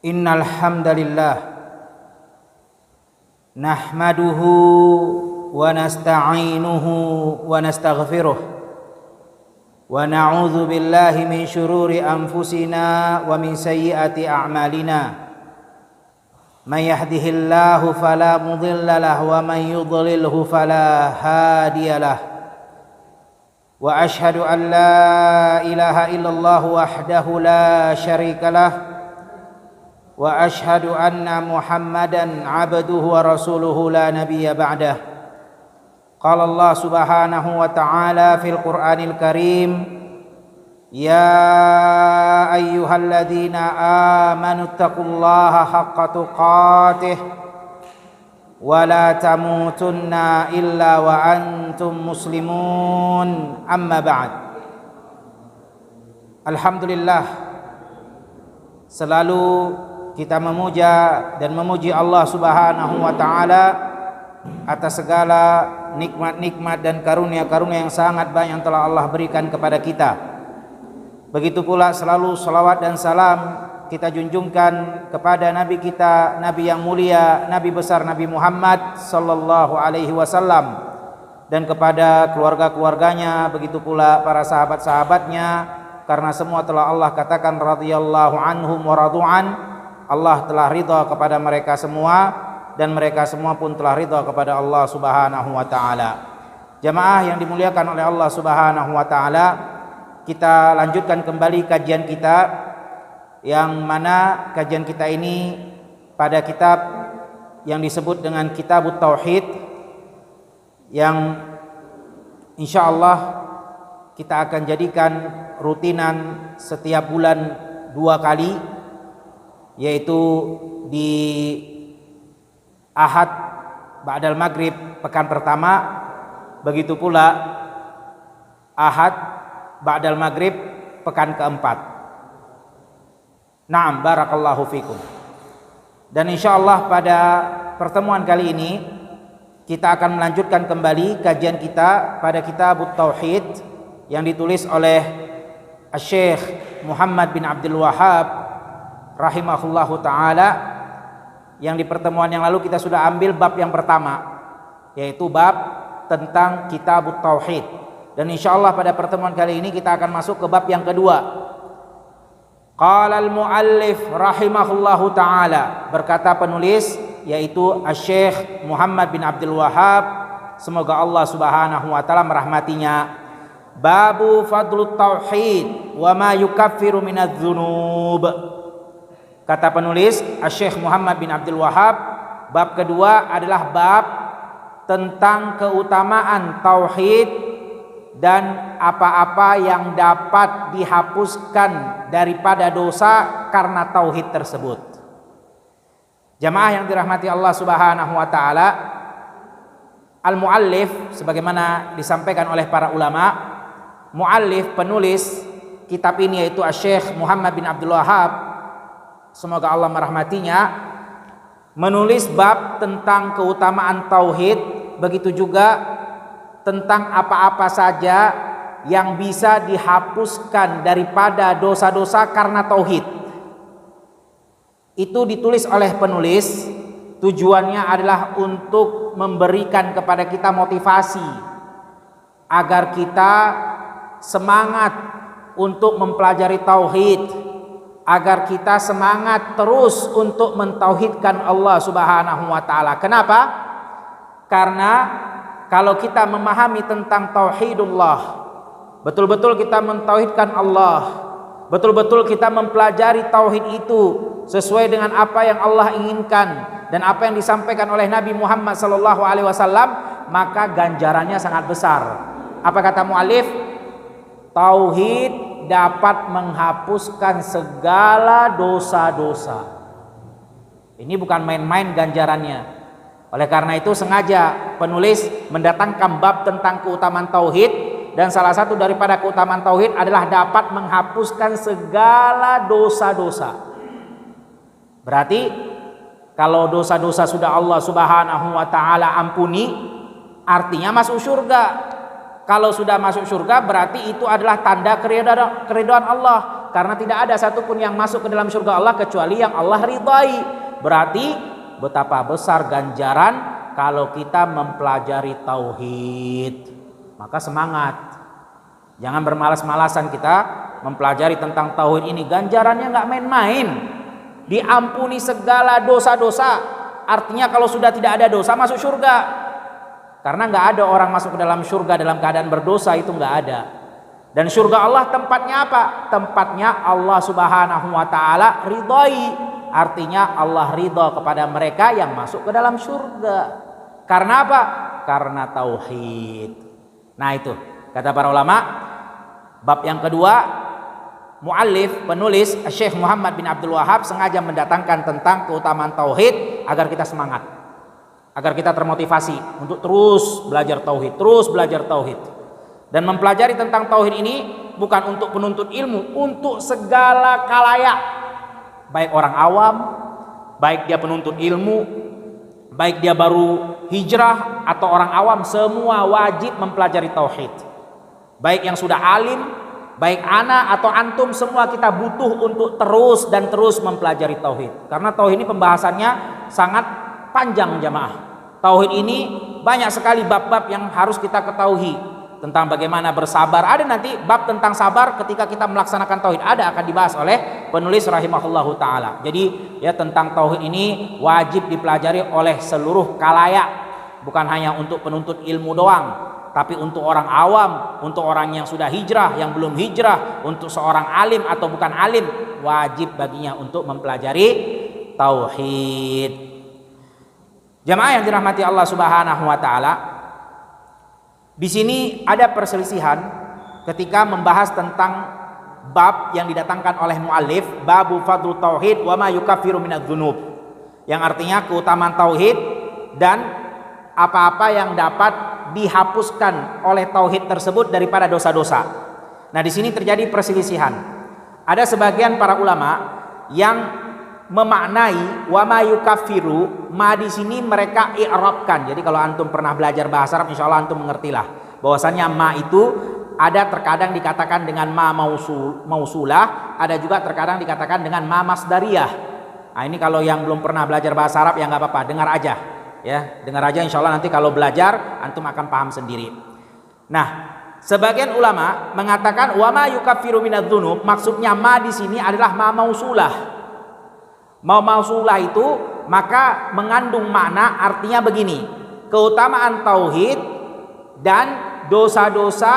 Innal hamdalillah nahmaduhu wa nasta'inuhu wa nastaghfiruh wa na'udzu billahi min syururi anfusina wa min sayyiati a'malina. May yahdihillahu fala mudilla lahu wa may yudlilhu fala hadiyalah. Wa ashhadu an la ilaha illallah wahdahu la syarikalah wa ashhadu anna Muhammadan abduhu wa rasuluhu la nabiyya ba'dah. Qala Allah subhanahu wa ta'ala fil Qur'anil Karim, ya ayyuhalladzina amanu taqullaha haqqa tuqatih wa la tamutunna illa wa antum muslimun, amma ba'd. Alhamdulillah, selalu kita memuja dan memuji Allah Subhanahu wa ta'ala atas segala nikmat-nikmat dan karunia-karunia yang sangat banyak yang telah Allah berikan kepada kita. Begitu pula selalu salawat dan salam kita junjungkan kepada Nabi kita, Nabi yang mulia, Nabi besar Nabi Muhammad sallallahu alaihi wasallam, dan kepada keluarga-keluarganya, begitu pula para sahabat-sahabatnya, karena semua telah Allah katakan radhiyallahu anhum wa radu'an. Allah telah ridha kepada mereka semua dan mereka semua pun telah ridha kepada Allah Subhanahu wa taala. Jamaah yang dimuliakan oleh Allah Subhanahu wa taala, kita lanjutkan kembali kajian kita, yang mana kajian kita ini pada kitab yang disebut dengan Kitabut Tauhid, yang insyaallah kita akan jadikan rutinan setiap bulan 2 kali, yaitu di Ahad ba'dal maghrib pekan pertama, begitu pula Ahad ba'dal maghrib pekan keempat. Naam, barakallahu fikum. Dan insyaallah pada pertemuan kali ini kita akan melanjutkan kembali kajian kita pada Kitabut Tauhid yang ditulis oleh Syekh Muhammad bin Abdul Wahhab rahimahullahu ta'ala, yang di pertemuan yang lalu kita sudah ambil bab yang pertama, yaitu bab tentang Kitabut Tauhid. Dan insyaallah pada pertemuan kali ini kita akan masuk ke bab yang kedua. Qala al-muallif rahimahullahu ta'ala, berkata penulis yaitu Syekh Muhammad bin Abdul Wahhab, semoga Allah Subhanahu wa taala merahmatinya, babu fadlut tauhid wa ma yukaffiru minadz-dzunub. Kata penulis Syekh Muhammad bin Abdul Wahhab, bab kedua adalah bab tentang keutamaan tauhid dan apa-apa yang dapat dihapuskan daripada dosa karena tauhid tersebut. Jamaah yang dirahmati Allah Subhanahu wa taala, al-muallif sebagaimana disampaikan oleh para ulama, muallif penulis kitab ini yaitu Syekh Muhammad bin Abdul Wahhab, semoga Allah merahmatinya, menulis bab tentang keutamaan tauhid, begitu juga tentang apa-apa saja yang bisa dihapuskan daripada dosa-dosa karena tauhid. Itu ditulis oleh penulis, tujuannya adalah untuk memberikan kepada kita motivasi agar kita semangat untuk mempelajari tauhid, agar kita semangat terus untuk mentauhidkan Allah Subhanahu wa taala. Kenapa? Karena kalau kita memahami tentang tauhidullah, betul-betul kita mentauhidkan Allah, betul-betul kita mempelajari tauhid itu sesuai dengan apa yang Allah inginkan dan apa yang disampaikan oleh Nabi Muhammad sallallahu alaihi wasallam, maka ganjarannya sangat besar. Apa kata muallif? Tauhid dapat menghapuskan segala dosa-dosa. Ini bukan main-main ganjarannya. Oleh karena itu sengaja penulis mendatangkan bab tentang keutamaan tauhid, dan salah satu daripada keutamaan tauhid adalah dapat menghapuskan segala dosa-dosa. Berarti kalau dosa-dosa sudah Allah Subhanahu wa taala ampuni, artinya masuk surga. Kalau sudah masuk surga berarti itu adalah tanda keridhaan Allah. karena tidak ada satupun yang masuk ke dalam surga Allah kecuali yang Allah ridhai. Berarti betapa besar ganjaran kalau kita mempelajari tauhid. Maka semangat, jangan bermalas-malasan kita mempelajari tentang tauhid ini. Ganjarannya nggak main-main, diampuni segala dosa-dosa. Artinya kalau sudah tidak ada dosa masuk surga, karena nggak ada orang masuk ke dalam surga dalam keadaan berdosa, itu nggak ada. Dan surga Allah tempatnya apa? Tempatnya Allah Subhanahu wa taala ridhai. Artinya Allah ridha kepada mereka yang masuk ke dalam surga. Karena apa? Karena tauhid. Nah itu kata para ulama, bab yang kedua, muallif penulis Syekh Muhammad bin Abdul Wahab sengaja mendatangkan tentang keutamaan tauhid agar kita semangat, agar kita termotivasi untuk terus belajar tauhid, terus belajar tauhid. Dan mempelajari tentang tauhid ini bukan untuk penuntut ilmu, untuk segala khalayak, baik orang awam, baik dia penuntut ilmu, baik dia baru hijrah atau orang awam, semua wajib mempelajari tauhid. Baik yang sudah alim, baik ana atau antum, semua kita butuh untuk terus dan terus mempelajari tauhid. Karena tauhid ini pembahasannya sangat panjang jamaah. Tauhid ini banyak sekali bab-bab yang harus kita ketahui. Tentang bagaimana bersabar, ada nanti bab tentang sabar ketika kita melaksanakan tauhid, ada akan dibahas oleh penulis rahimahullahu taala. Jadi ya, tentang tauhid ini wajib dipelajari oleh seluruh khalayak, bukan hanya untuk penuntut ilmu doang, tapi untuk orang awam, untuk orang yang sudah hijrah, yang belum hijrah, untuk seorang alim atau bukan alim, wajib baginya untuk mempelajari tauhid. Jamaah yang dirahmati Allah Subhanahu wa taala, di sini ada perselisihan ketika membahas tentang bab yang didatangkan oleh muallif, babu fadlu tauhid wa ma yukaffiru minadz dzunub, yang artinya keutamaan tauhid dan apa-apa yang dapat dihapuskan oleh tauhid tersebut daripada dosa-dosa. Nah, di sini terjadi perselisihan. Ada sebagian para ulama yang memaknai wa ma yukaffiru, ma di sini mereka i'rabkan. Jadi kalau antum pernah belajar bahasa Arab, insyaallah antum mengertilah bahwasanya ma itu ada terkadang dikatakan dengan ma mausulah, ada juga terkadang dikatakan dengan ma masdariyah. Nah, ini kalau yang belum pernah belajar bahasa Arab ya nggak apa-apa, dengar aja ya, dengar aja, insyaallah nanti kalau belajar antum akan paham sendiri. Nah, sebagian ulama mengatakan wa ma yukaffiru minadz dzunub, maksudnya ma di sini adalah ma mausulah. Mausulah itu maka mengandung makna, artinya begini: keutamaan tauhid dan dosa-dosa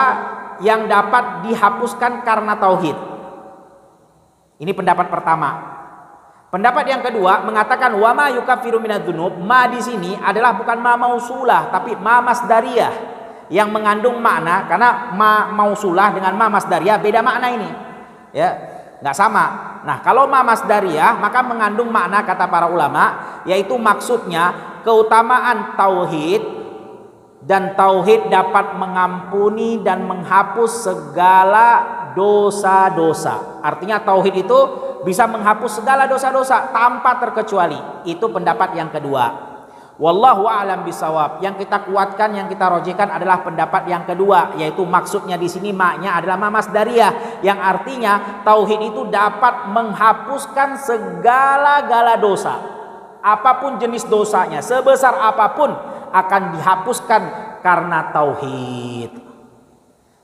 yang dapat dihapuskan karena tauhid. Ini pendapat pertama. Pendapat yang kedua mengatakan wa ma yukaffiru minadz dzunub, ma di sini adalah bukan ma mausulah tapi ma masdariyah, yang mengandung makna, karena ma mausulah dengan ma masdariyah beda makna ini. Ya, nggak sama. Nah, kalau ma masdariyah maka mengandung makna kata para ulama, yaitu maksudnya keutamaan tauhid, dan tauhid dapat mengampuni dan menghapus segala dosa-dosa. Artinya tauhid itu bisa menghapus segala dosa-dosa tanpa terkecuali. Itu pendapat yang kedua. Wallahu a'lam bisawab. Yang kita kuatkan, yang kita rojikan adalah pendapat yang kedua, yaitu maksudnya di sini maknya adalah ma masdariyah, yang artinya tauhid itu dapat menghapuskan segala dosa. Apapun jenis dosanya, sebesar apapun akan dihapuskan karena tauhid.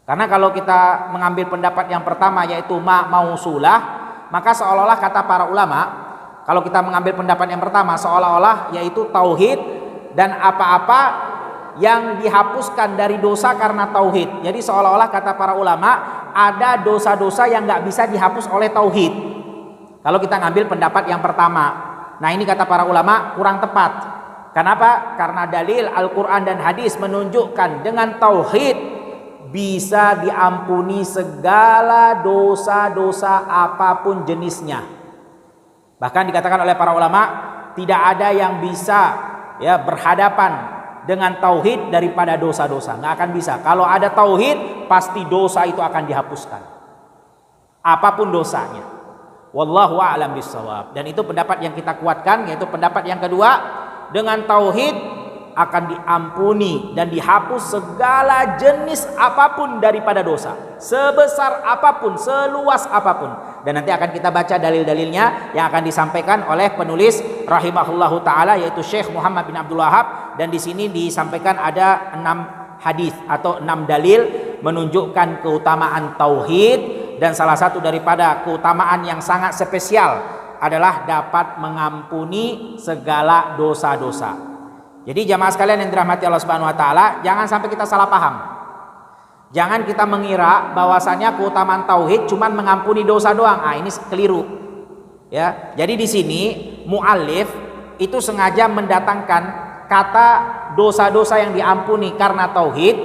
Karena kalau kita mengambil pendapat yang pertama yaitu ma mausulah, maka seolah-olah kata para ulama, kalau kita mengambil pendapat yang pertama seolah-olah yaitu tauhid dan apa-apa yang dihapuskan dari dosa karena tauhid. Jadi seolah-olah kata para ulama ada dosa-dosa yang nggak bisa dihapus oleh tauhid. Kalau kita ngambil pendapat yang pertama, nah ini kata para ulama kurang tepat. Kenapa? Karena dalil Al-Quran dan hadis menunjukkan dengan tauhid bisa diampuni segala dosa-dosa apapun jenisnya. Bahkan dikatakan oleh para ulama tidak ada yang bisa ya berhadapan dengan tauhid daripada dosa-dosa, nggak akan bisa. Kalau ada tauhid pasti dosa itu akan dihapuskan, apapun dosanya. Wallahu a'lam bishawab. Dan itu pendapat yang kita kuatkan, yaitu pendapat yang kedua, dengan tauhid akan diampuni dan dihapus segala jenis apapun daripada dosa, sebesar apapun, seluas apapun. Dan nanti akan kita baca dalil-dalilnya yang akan disampaikan oleh penulis rahimahullahu taala, yaitu Syekh Muhammad bin Abdul Wahab. Dan di sini disampaikan ada 6 hadis atau 6 dalil menunjukkan keutamaan tauhid, dan salah satu daripada keutamaan yang sangat spesial adalah dapat mengampuni segala dosa-dosa. Jadi jamaah sekalian yang dirahmati Allah Subhanahu wa taala, jangan sampai kita salah paham. Jangan kita mengira bahwasanya keutamaan tauhid cuman mengampuni dosa doang. Ini keliru. Ya. Jadi di sini muallif itu sengaja mendatangkan kata dosa-dosa yang diampuni karena tauhid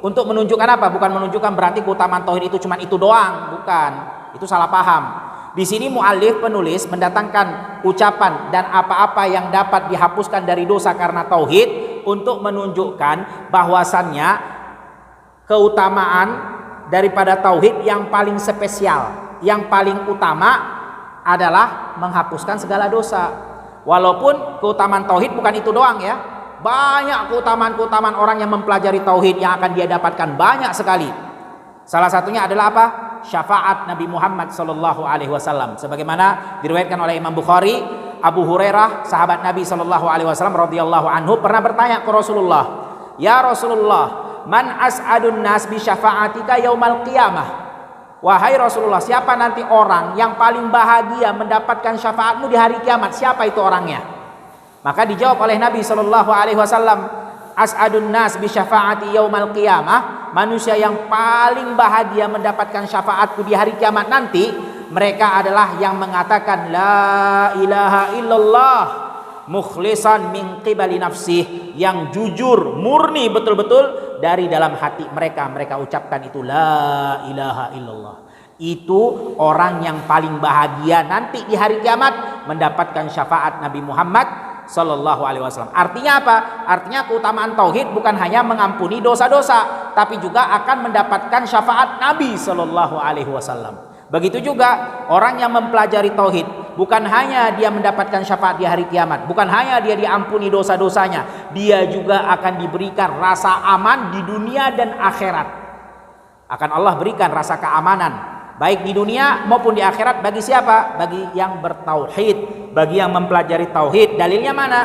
untuk menunjukkan apa? Bukan menunjukkan berarti keutamaan tauhid itu cuman itu doang, bukan. Itu salah paham. Di sini muallif penulis mendatangkan ucapan dan apa-apa yang dapat dihapuskan dari dosa karena tauhid untuk menunjukkan bahwasannya keutamaan daripada tauhid yang paling spesial, yang paling utama adalah menghapuskan segala dosa. Walaupun keutamaan tauhid bukan itu doang ya. Banyak keutamaan-keutamaan orang yang mempelajari tauhid yang akan dia dapatkan banyak sekali. Salah satunya adalah apa? Syafaat Nabi Muhammad sallallahu alaihi wasallam, sebagaimana diriwayatkan oleh Imam Bukhari. Abu Hurairah, sahabat Nabi sallallahu alaihi wasallam radhiyallahu anhu, pernah bertanya ke Rasulullah, "Ya Rasulullah, man as'adun nas bi syafa'atika yaumal qiyamah?" Wahai Rasulullah, siapa nanti orang yang paling bahagia mendapatkan syafaatmu di hari kiamat? Siapa itu orangnya? Maka dijawab oleh Nabi sallallahu alaihi wasallam, as'adun nas bi syafa'ati yaumal qiyamah, manusia yang paling bahagia mendapatkan syafaatku di hari kiamat nanti, mereka adalah yang mengatakan la ilaha illallah mukhlisan min qibali nafsih, yang jujur, murni betul-betul dari dalam hati mereka. Mereka ucapkan itu la ilaha illallah. Itu orang yang paling bahagia nanti di hari kiamat mendapatkan syafaat Nabi Muhammad sallallahu alaihi wasallam. Artinya apa? Artinya keutamaan tauhid bukan hanya mengampuni dosa-dosa, tapi juga akan mendapatkan syafaat Nabi sallallahu alaihi wasallam. Begitu juga orang yang mempelajari tauhid, bukan hanya dia mendapatkan syafaat di hari kiamat, bukan hanya dia diampuni dosa-dosanya, dia juga akan diberikan rasa aman di dunia dan akhirat. Akan Allah berikan rasa keamanan baik di dunia maupun di akhirat bagi siapa? Bagi yang bertauhid, bagi yang mempelajari tauhid. Dalilnya mana?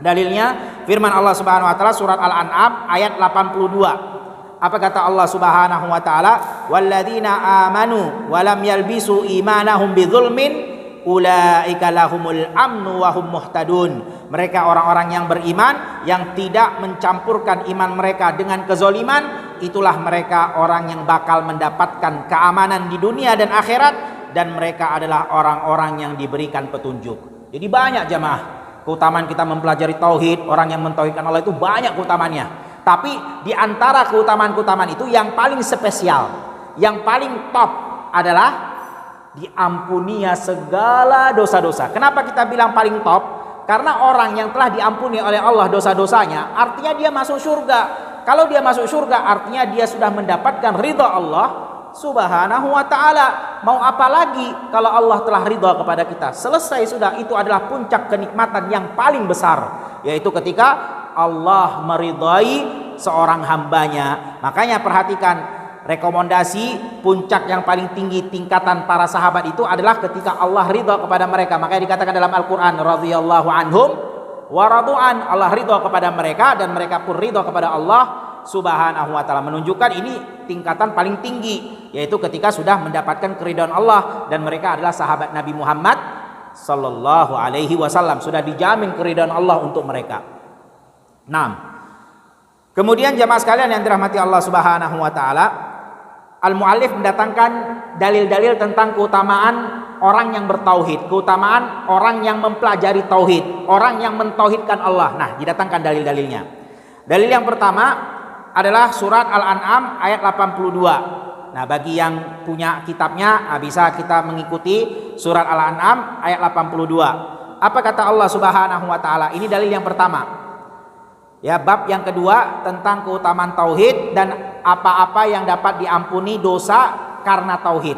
Dalilnya firman Allah Subhanahu wa taala surat Al-An'am ayat 82. Apa kata Allah Subhanahu wa taala? Walladzina amanu wa lam yalbisu imanahum bidzulmin ulaika lahumul amnu wa hum muhtadun. Mereka orang-orang yang beriman yang tidak mencampurkan iman mereka dengan kezoliman, itulah mereka orang yang bakal mendapatkan keamanan di dunia dan akhirat, dan mereka adalah orang-orang yang diberikan petunjuk. Jadi banyak jamaah keutamaan kita mempelajari tauhid. Orang yang mentauhidkan Allah itu banyak keutamaannya. Tapi di antara keutamaan-keutamaan itu yang paling spesial, yang paling top adalah diampuninya segala dosa-dosa. Kenapa kita bilang paling top? Karena orang yang telah diampuni oleh Allah dosa-dosanya, artinya dia masuk surga. Kalau dia masuk surga, artinya dia sudah mendapatkan ridha Allah Subhanahu wa ta'ala. Mau apa lagi kalau Allah telah ridha kepada kita? Selesai sudah. Itu adalah puncak kenikmatan yang paling besar, yaitu ketika Allah meridai seorang hambanya. Makanya perhatikan, rekomendasi puncak yang paling tinggi tingkatan para sahabat itu adalah ketika Allah ridha kepada mereka. Makanya dikatakan dalam Al-Quran, radhiyallahu anhum wa radu'an, Allah ridha kepada mereka dan mereka pun ridha kepada Allah Subhanahu wa ta'ala. Menunjukkan ini tingkatan paling tinggi, yaitu ketika sudah mendapatkan keridhaan Allah, dan mereka adalah sahabat Nabi Muhammad sallallahu alaihi wasallam. Sudah dijamin keridhaan Allah untuk mereka. Kemudian jamaah sekalian yang dirahmati Allah Subhanahu wa ta'ala, al-muallif mendatangkan dalil-dalil tentang keutamaan orang yang bertauhid, keutamaan orang yang mempelajari tauhid, orang yang mentauhidkan Allah. Nah, didatangkan dalil-dalilnya. Dalil yang pertama adalah surat Al-An'am ayat 82. Nah, bagi yang punya kitabnya, bisa kita mengikuti surat Al-An'am ayat 82. Apa kata Allah Subhanahu wa ta'ala? Ini dalil yang pertama. Ya, bab yang kedua tentang keutamaan tauhid dan apa-apa yang dapat diampuni dosa karena tauhid.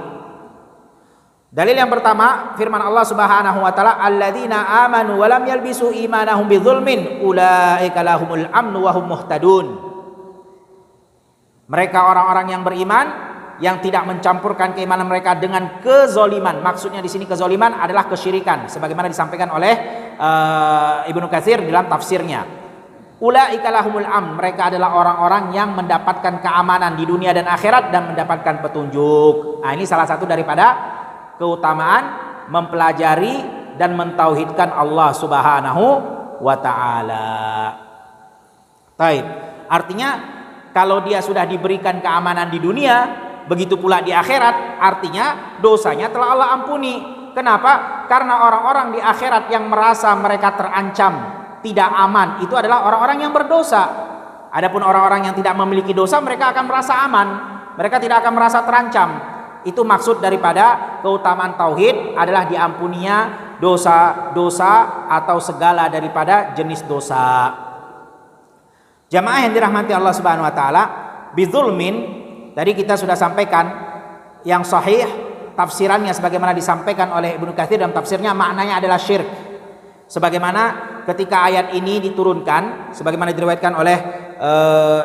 Dalil yang pertama, firman Allah Subhanahu wa taala, alladzina amanu wa lam yalbisu imanahum bidzulmin ulaika lahumul amnu wa hum muhtadun. Mereka orang-orang yang beriman yang tidak mencampurkan keimanan mereka dengan kezoliman. Maksudnya di sini kezoliman adalah kesyirikan, sebagaimana disampaikan oleh Ibnu Katsir dalam tafsirnya. Ulaika lahumul amn, mereka adalah orang-orang yang mendapatkan keamanan di dunia dan akhirat dan mendapatkan petunjuk. Nah, ini salah satu daripada keutamaan mempelajari dan mentauhidkan Allah Subhanahu wa taala. Baik, artinya kalau dia sudah diberikan keamanan di dunia, begitu pula di akhirat, artinya dosanya telah Allah ampuni. Kenapa? Karena orang-orang di akhirat yang merasa mereka terancam, tidak aman, itu adalah orang-orang yang berdosa. Adapun orang-orang yang tidak memiliki dosa, mereka akan merasa aman, mereka tidak akan merasa terancam. Itu maksud daripada keutamaan tauhid adalah diampuninya dosa-dosa atau segala daripada jenis dosa. Jamaah yang dirahmati Allah Subhanahu wa taala, bidzulmin tadi kita sudah sampaikan yang sahih tafsirannya sebagaimana disampaikan oleh Ibnu Katsir dalam tafsirnya, maknanya adalah syirik. Sebagaimana ketika ayat ini diturunkan, sebagaimana diriwayatkan oleh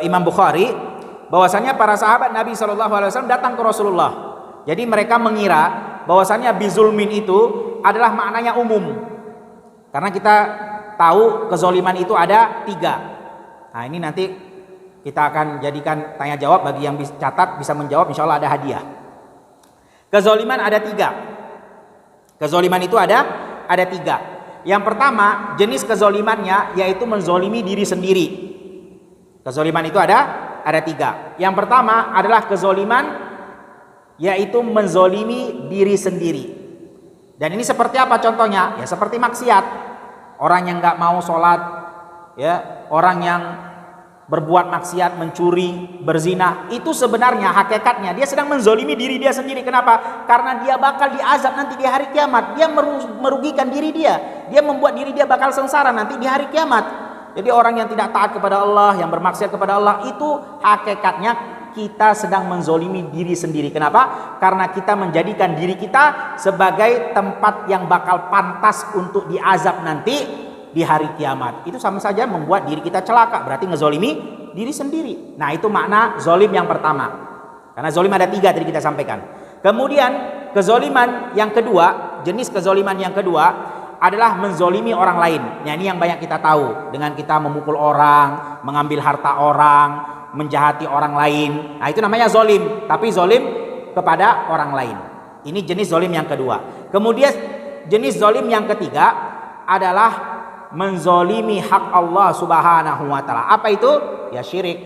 Imam Bukhari, bahwasanya para sahabat Nabi SAW datang ke Rasulullah. Jadi mereka mengira bahwasanya bizulmin itu adalah maknanya umum. Karena kita tahu kezoliman itu ada 3. Nah, ini nanti kita akan jadikan tanya jawab, bagi yang bisa catat bisa menjawab, insya Allah ada hadiah. Kezoliman ada 3. Kezoliman itu ada 3. Yang pertama, jenis kezolimannya yaitu menzolimi diri sendiri. Kezoliman itu ada 3. Yang pertama adalah kezoliman yaitu menzolimi diri sendiri. Dan ini seperti apa contohnya? Ya seperti maksiat. Orang yang nggak mau sholat, ya, orang yang berbuat maksiat, mencuri, berzina, itu sebenarnya hakikatnya dia sedang menzolimi diri dia sendiri. Kenapa? Karena dia bakal diazab nanti di hari kiamat. Dia merugikan diri dia. Dia membuat diri dia bakal sengsara nanti di hari kiamat. Jadi orang yang tidak taat kepada Allah, yang bermaksiat kepada Allah, itu hakikatnya kita sedang menzolimi diri sendiri. Kenapa? Karena kita menjadikan diri kita sebagai tempat yang bakal pantas untuk diazab nanti di hari kiamat. Itu sama saja membuat diri kita celaka, berarti ngezolimi diri sendiri. Nah, itu makna zolim yang pertama. Karena zolim ada 3 tadi kita sampaikan. Kemudian kezoliman yang kedua, jenis kezoliman yang kedua adalah menzolimi orang lain. Nah, ini yang banyak kita tahu, dengan kita memukul orang, mengambil harta orang, menjahati orang lain. Nah, itu namanya zolim, tapi zolim kepada orang lain. Ini jenis zolim yang kedua. Kemudian jenis zolim yang ketiga adalah menzolimi hak Allah Subhanahu wa taala. Apa itu? Ya syirik.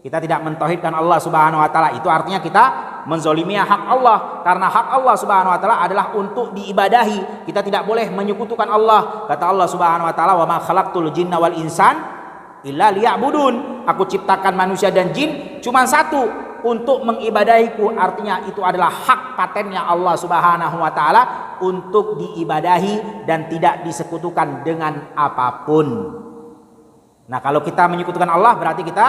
Kita tidak mentauhidkan Allah Subhanahu wa taala. Itu artinya kita menzolimi hak Allah, karena hak Allah Subhanahu wa taala adalah untuk diibadahi. Kita tidak boleh menyekutukan Allah. Kata Allah Subhanahu wa taala, "Wa ma khalaqtul jinna wal insan illa liya'budun." Aku ciptakan manusia dan jin cuma satu, untuk mengibadahiku. Artinya itu adalah hak patennya Allah Subhanahu wa taala untuk diibadahi dan tidak disekutukan dengan apapun. Nah, kalau kita menyekutukan Allah berarti kita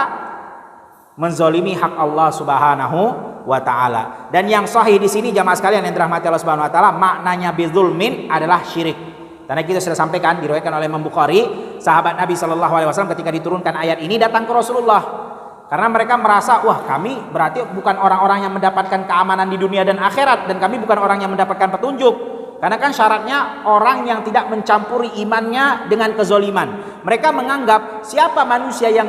menzolimi hak Allah Subhanahu wa taala. Dan yang sahih di sini jamaah sekalian yang dirahmati Allah Subhanahu wa taala, maknanya bidzulmin adalah syirik. Karena kita sudah sampaikan, diriwayatkan oleh Imam Bukhari, sahabat Nabi SAW ketika diturunkan ayat ini datang ke Rasulullah. Karena mereka merasa, wah, kami berarti bukan orang-orang yang mendapatkan keamanan di dunia dan akhirat, dan kami bukan orang yang mendapatkan petunjuk. Karena kan syaratnya orang yang tidak mencampuri imannya dengan kezoliman. Mereka menganggap siapa manusia yang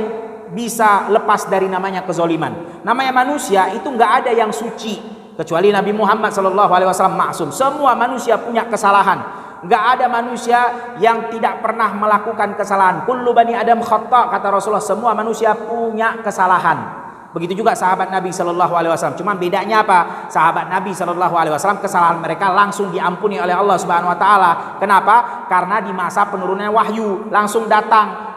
bisa lepas dari namanya kezoliman. Namanya manusia itu nggak ada yang suci kecuali Nabi Muhammad SAW maksum. Semua manusia punya kesalahan. Nggak ada manusia yang tidak pernah melakukan kesalahan. Kullu bani Adam khata', kata Rasulullah. Semua manusia punya kesalahan. Begitu juga sahabat Nabi SAW. Cuma bedanya apa? Sahabat Nabi SAW kesalahan mereka langsung diampuni oleh Allah Subhanahu Wa Taala. Kenapa? Karena di masa penurunan wahyu langsung datang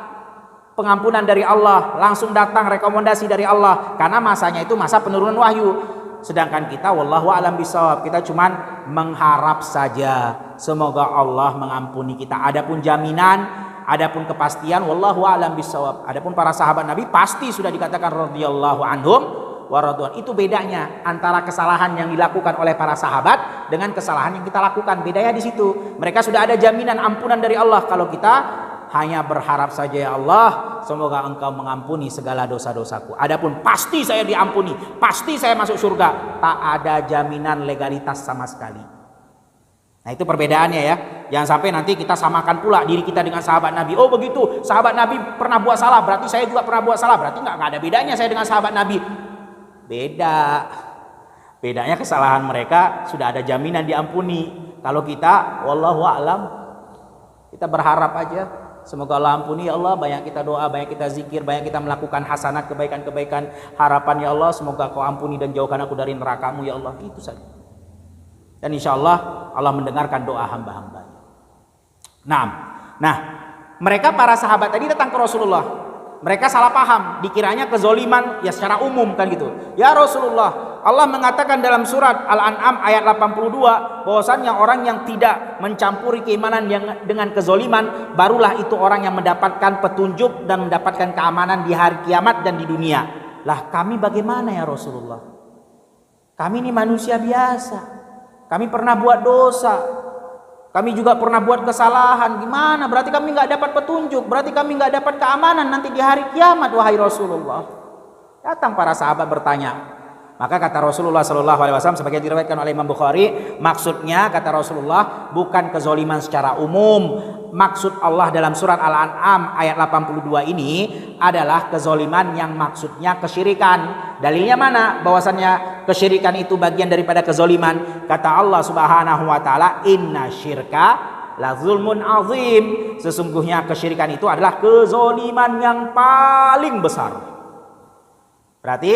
pengampunan dari Allah, langsung datang rekomendasi dari Allah. Karena masanya itu masa penurunan wahyu. Sedangkan kita wallahu alam bisawab, kita cuman mengharap saja semoga Allah mengampuni kita. Adapun jaminan, adapun kepastian wallahu alam bisawab. Adapun para sahabat Nabi pasti sudah dikatakan radhiyallahu anhum wa radwan. Itu bedanya antara kesalahan yang dilakukan oleh para sahabat dengan kesalahan yang kita lakukan. Bedanya di situ. Mereka sudah ada jaminan ampunan dari Allah. Kalau kita hanya berharap saja, ya Allah, semoga Engkau mengampuni segala dosa-dosaku. Adapun pasti saya diampuni, pasti saya masuk surga, tak ada jaminan legalitas sama sekali. Nah, itu perbedaannya ya. Jangan sampai nanti kita samakan pula diri kita dengan sahabat Nabi. Oh begitu, sahabat Nabi pernah buat salah, berarti saya juga pernah buat salah. Berarti nggak ada bedanya saya dengan sahabat Nabi. Beda. Bedanya kesalahan mereka sudah ada jaminan diampuni. Kalau kita, wallahu a'lam, kita berharap aja. Semoga Allah ampuni, ya Allah. Banyak kita doa, banyak kita zikir, banyak kita melakukan hasanat, kebaikan-kebaikan. Harapan, ya Allah, semoga Kau ampuni dan jauhkan aku dari neraka-Mu, ya Allah. Itu saja. Dan insya Allah Allah mendengarkan doa hamba-hambanya. Nah, mereka para sahabat tadi datang ke Rasulullah. Mereka salah paham, dikiranya kezoliman ya secara umum kan gitu. Ya Rasulullah, Allah mengatakan dalam surat Al-An'am ayat 82 bahwasannya orang yang tidak mencampuri keimanan yang dengan kezoliman, barulah itu orang yang mendapatkan petunjuk dan mendapatkan keamanan di hari kiamat dan di dunia. Lah kami bagaimana ya Rasulullah? Kami ini manusia biasa. Kami pernah buat dosa, kami juga pernah buat kesalahan. Gimana? Berarti kami nggak dapat petunjuk, berarti kami nggak dapat keamanan nanti di hari kiamat, wahai Rasulullah. Datang para sahabat bertanya. Maka kata Rasulullah SAW sebagai diriwayatkan oleh Imam Bukhari, maksudnya kata Rasulullah bukan kezoliman secara umum. Maksud Allah dalam surat Al-An'am ayat 82 ini adalah kezoliman yang maksudnya kesyirikan. Dalilnya mana? Bahwasannya kesyirikan itu bagian daripada kezoliman. Kata Allah Subhanahu wa taala, "Inna syirka la zulmun azim." Sesungguhnya kesyirikan itu adalah kezoliman yang paling besar. Berarti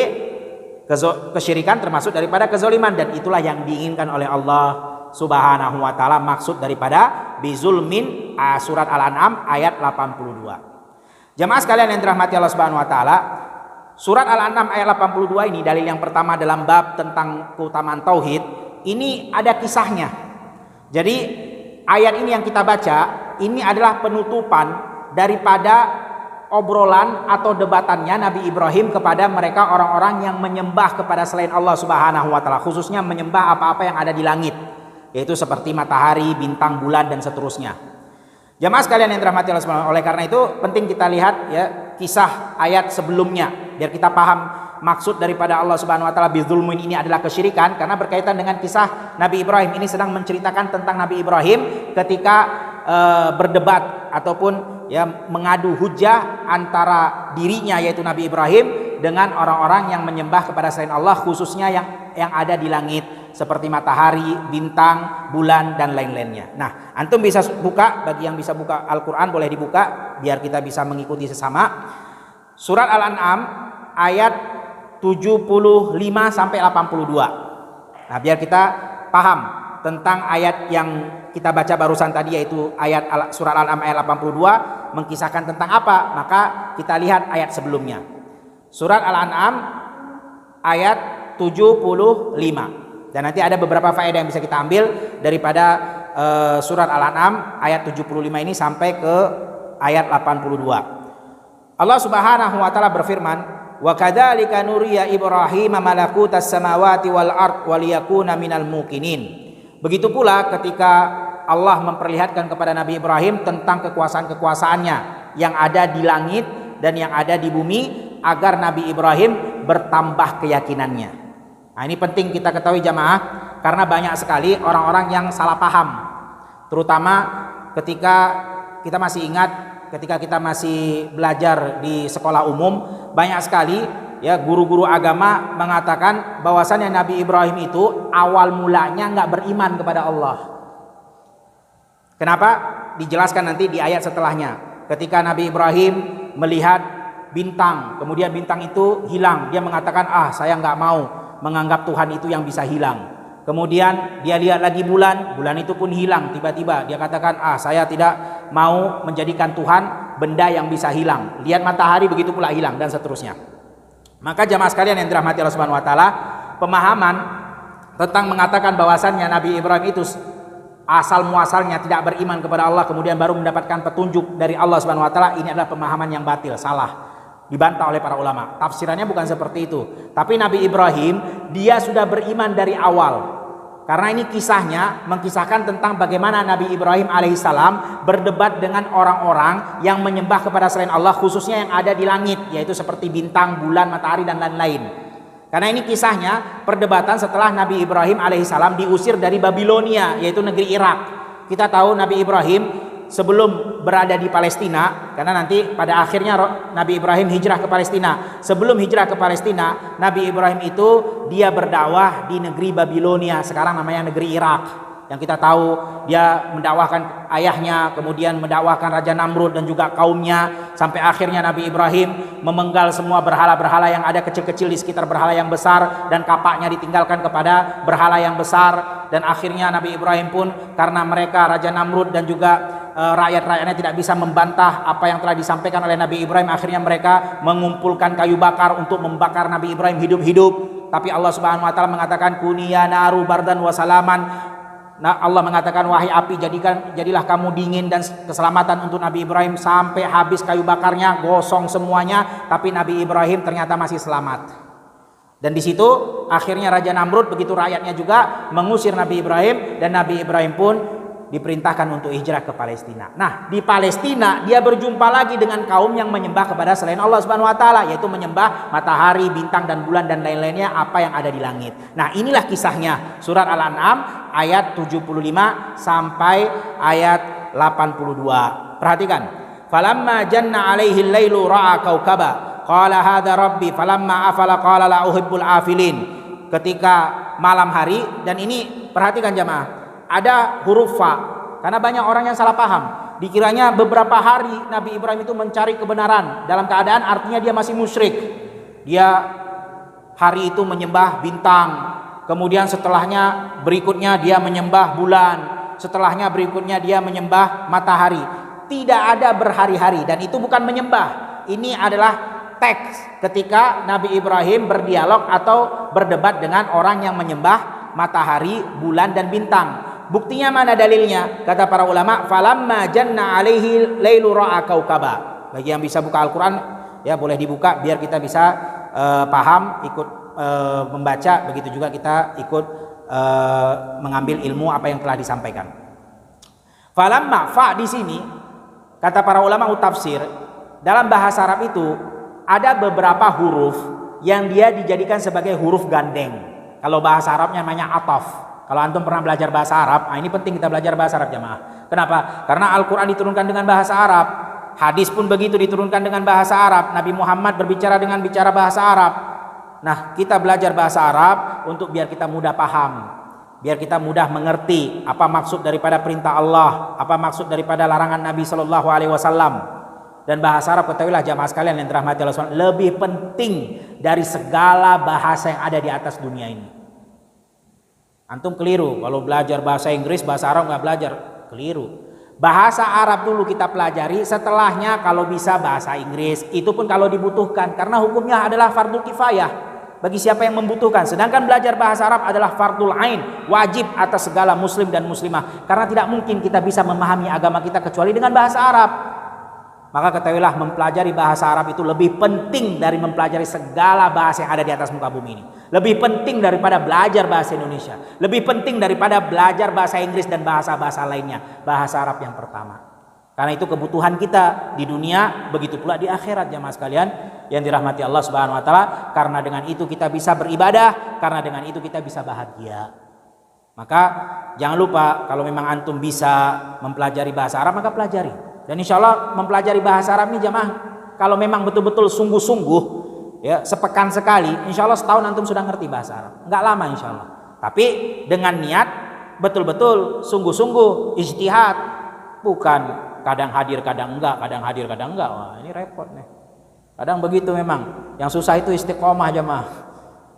kesyirikan termasuk daripada kezoliman, dan itulah yang diinginkan oleh Allah Subhanahu wa taala. Maksud daripada bizulmin surat Al-An'am ayat 82. Jamaah sekalian yang dirahmati Allah Subhanahu wa taala, surat Al-An'am ayat 82 ini dalil yang pertama dalam bab tentang keutamaan tauhid. Ini ada kisahnya. Jadi ayat ini yang kita baca ini adalah penutupan daripada obrolan atau debatannya Nabi Ibrahim kepada mereka orang-orang yang menyembah kepada selain Allah Subhanahu wa taala, khususnya menyembah apa-apa yang ada di langit, yaitu seperti matahari, bintang, bulan dan seterusnya. Jamaah sekalian yang dirahmati Allah Subhanahu wa taala, oleh karena itu penting kita lihat ya kisah ayat sebelumnya biar kita paham maksud daripada Allah Subhanahu wa taala bizulmin ini adalah kesyirikan, karena berkaitan dengan kisah Nabi Ibrahim. Ini sedang menceritakan tentang Nabi Ibrahim ketika berdebat ataupun ya mengadu hujah antara dirinya yaitu Nabi Ibrahim dengan orang-orang yang menyembah kepada selain Allah, khususnya yang ada di langit seperti matahari, bintang, bulan dan lain-lainnya. Nah, antum bisa buka, bagi yang bisa buka Al-Qur'an boleh dibuka biar kita bisa mengikuti sesama. Surat Al-An'am ayat 75 sampai 82. Nah, biar kita paham tentang ayat yang kita baca barusan tadi, yaitu ayat surat Al-An'am ayat 82 mengkisahkan tentang apa, maka kita lihat ayat sebelumnya. Surat Al-An'am ayat 75. Dan nanti ada beberapa faedah yang bisa kita ambil daripada surat Al-An'am ayat 75 ini sampai ke ayat 82. Allah Subhanahu wa taala berfirman, "Wa kadzalika nuriya Ibrahim malakutas samawati wal ard waliyakuna minal muqinin." Begitu pula ketika Allah memperlihatkan kepada Nabi Ibrahim tentang kekuasaan-kekuasaannya yang ada di langit dan yang ada di bumi, agar Nabi Ibrahim bertambah keyakinannya. Nah, ini penting kita ketahui jamaah, karena banyak sekali orang-orang yang salah paham. Terutama ketika kita masih ingat, ketika kita masih belajar di sekolah umum, banyak sekali ya guru-guru agama mengatakan bahwasannya Nabi Ibrahim itu awal mulanya nggak beriman kepada Allah. Kenapa? Dijelaskan nanti di ayat setelahnya. Ketika Nabi Ibrahim melihat bintang, kemudian bintang itu hilang, dia mengatakan, saya nggak mau menganggap Tuhan itu yang bisa hilang. Kemudian dia lihat lagi bulan, bulan itu pun hilang. Tiba-tiba dia katakan, saya tidak mau menjadikan Tuhan benda yang bisa hilang. Lihat matahari begitu pula hilang, dan seterusnya. Maka jamaah sekalian yang dirahmati Allah Subhanahu wa taala, pemahaman tentang mengatakan bahwasannya Nabi Ibrahim itu asal muasalnya tidak beriman kepada Allah kemudian baru mendapatkan petunjuk dari Allah Subhanahu wa taala, ini adalah pemahaman yang batil, salah. Dibantah oleh para ulama. Tafsirannya bukan seperti itu. Tapi Nabi Ibrahim dia sudah beriman dari awal. Karena ini kisahnya mengkisahkan tentang bagaimana Nabi Ibrahim alaihissalam berdebat dengan orang-orang yang menyembah kepada selain Allah, khususnya yang ada di langit, yaitu seperti bintang, bulan, matahari dan lain-lain. Karena ini kisahnya perdebatan setelah Nabi Ibrahim alaihissalam diusir dari Babilonia, yaitu negeri Irak. Kita tahu Nabi Ibrahim sebelum berada di Palestina, karena nanti pada akhirnya Nabi Ibrahim hijrah ke Palestina. Sebelum hijrah ke Palestina, Nabi Ibrahim itu dia berdakwah di negeri Babilonia, sekarang namanya negeri Irak. Yang kita tahu dia mendakwahkan ayahnya, kemudian mendakwahkan Raja Namrud dan juga kaumnya, sampai akhirnya Nabi Ibrahim memenggal semua berhala-berhala yang ada kecil-kecil di sekitar berhala yang besar, dan kapaknya ditinggalkan kepada berhala yang besar. Dan akhirnya Nabi Ibrahim pun, karena mereka Raja Namrud dan juga rakyat-rakyatnya tidak bisa membantah apa yang telah disampaikan oleh Nabi Ibrahim, akhirnya mereka mengumpulkan kayu bakar untuk membakar Nabi Ibrahim hidup-hidup. Tapi Allah Subhanahu wa taala mengatakan kuniya naru bardan wa salaman. Nah, Allah mengatakan wahai api jadilah kamu dingin dan keselamatan untuk Nabi Ibrahim, sampai habis kayu bakarnya, gosong semuanya, tapi Nabi Ibrahim ternyata masih selamat. Dan di situ akhirnya Raja Namrud, begitu rakyatnya juga mengusir Nabi Ibrahim, dan Nabi Ibrahim pun diperintahkan untuk hijrah ke Palestina. Nah, di Palestina dia berjumpa lagi dengan kaum yang menyembah kepada selain Allah Subhanahu wa taala, yaitu menyembah matahari, bintang dan bulan dan lain-lainnya, apa yang ada di langit. Nah, inilah kisahnya. Surat Al-An'am ayat 75 sampai ayat 82. Perhatikan. Falamma janna 'alaihi al-lailu ra'a kaukaba qala hadza rabbi falamma afala qala la uhibbul afilin. Ketika malam hari, dan ini perhatikan jamaah, ada huruf fa, karena banyak orang yang salah paham. Dikiranya beberapa hari Nabi Ibrahim itu mencari kebenaran, dalam keadaan artinya dia masih musyrik. Dia hari itu menyembah bintang, kemudian setelahnya berikutnya dia menyembah bulan, setelahnya berikutnya dia menyembah matahari. Tidak ada berhari-hari, dan itu bukan menyembah. Ini adalah teks ketika Nabi Ibrahim berdialog atau berdebat dengan orang yang menyembah matahari, bulan dan bintang. Buktinya mana dalilnya? Kata para ulama, falamma janna 'alaihi lailu ra'a kaukaba. Bagi yang bisa buka Al-Qur'an ya boleh dibuka biar kita bisa paham, ikut membaca, begitu juga kita ikut mengambil ilmu apa yang telah disampaikan. Falamma, fa di sini kata para ulama tafsir, dalam bahasa Arab itu ada beberapa huruf yang dia dijadikan sebagai huruf gandeng. Kalau bahasa Arabnya namanya ataf. Kalau antum pernah belajar bahasa Arab, ini penting kita belajar bahasa Arab jamaah. Kenapa? Karena Al-Quran diturunkan dengan bahasa Arab, hadis pun begitu diturunkan dengan bahasa Arab, Nabi Muhammad berbicara dengan bicara bahasa Arab. Nah, kita belajar bahasa Arab untuk biar kita mudah paham, biar kita mudah mengerti apa maksud daripada perintah Allah, apa maksud daripada larangan Nabi Shallallahu Alaihi Wasallam. Dan bahasa Arab, ketahuilah jamaah sekalian yang dirahmati Allah SWT, lebih penting dari segala bahasa yang ada di atas dunia ini. Antum keliru kalau belajar bahasa Inggris, bahasa Arab nggak belajar, keliru. Bahasa Arab dulu kita pelajari, setelahnya kalau bisa bahasa Inggris, itu pun kalau dibutuhkan, karena hukumnya adalah fardhu kifayah bagi siapa yang membutuhkan. Sedangkan belajar bahasa Arab adalah fardhul ain, wajib atas segala muslim dan muslimah, karena tidak mungkin kita bisa memahami agama kita kecuali dengan bahasa Arab. Maka ketahuilah, mempelajari bahasa Arab itu lebih penting dari mempelajari segala bahasa yang ada di atas muka bumi ini. Lebih penting daripada belajar bahasa Indonesia, lebih penting daripada belajar bahasa Inggris dan bahasa-bahasa lainnya. Bahasa Arab yang pertama. Karena itu kebutuhan kita di dunia, begitu pula di akhirat jamaah sekalian yang dirahmati Allah Subhanahu wa taala. Karena dengan itu kita bisa beribadah, karena dengan itu kita bisa bahagia. Maka jangan lupa, kalau memang antum bisa mempelajari bahasa Arab, maka pelajari. Dan insya Allah mempelajari bahasa Arab ini jamaah, kalau memang betul-betul sungguh-sungguh, ya sepekan sekali, insya Allah setahun antum sudah ngerti bahasa Arab. Enggak lama insya Allah. Tapi dengan niat betul-betul sungguh-sungguh, ijtihad, bukan kadang hadir kadang enggak, kadang hadir kadang enggak. Wah, ini repot nih. Kadang begitu memang. Yang susah itu istiqomah jamaah.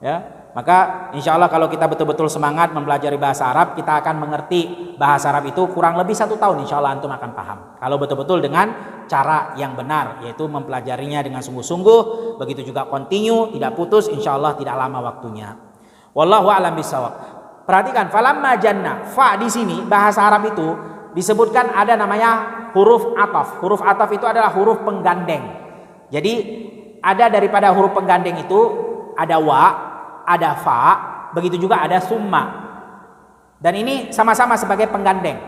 Ya. Maka insya Allah kalau kita betul-betul semangat mempelajari bahasa Arab, kita akan mengerti bahasa Arab itu kurang lebih 1 tahun, insya Allah antum akan paham. Kalau betul-betul dengan cara yang benar, yaitu mempelajarinya dengan sungguh-sungguh, begitu juga continue, tidak putus, insya Allah tidak lama waktunya. Wallahu a'lam bishawab. Perhatikan, falamma janna, fa di sini bahasa Arab itu disebutkan ada namanya huruf ataf. Huruf ataf itu adalah huruf penggandeng. Jadi ada daripada huruf penggandeng itu ada wa, ada fa, begitu juga ada summa. Dan ini sama-sama sebagai penggandeng.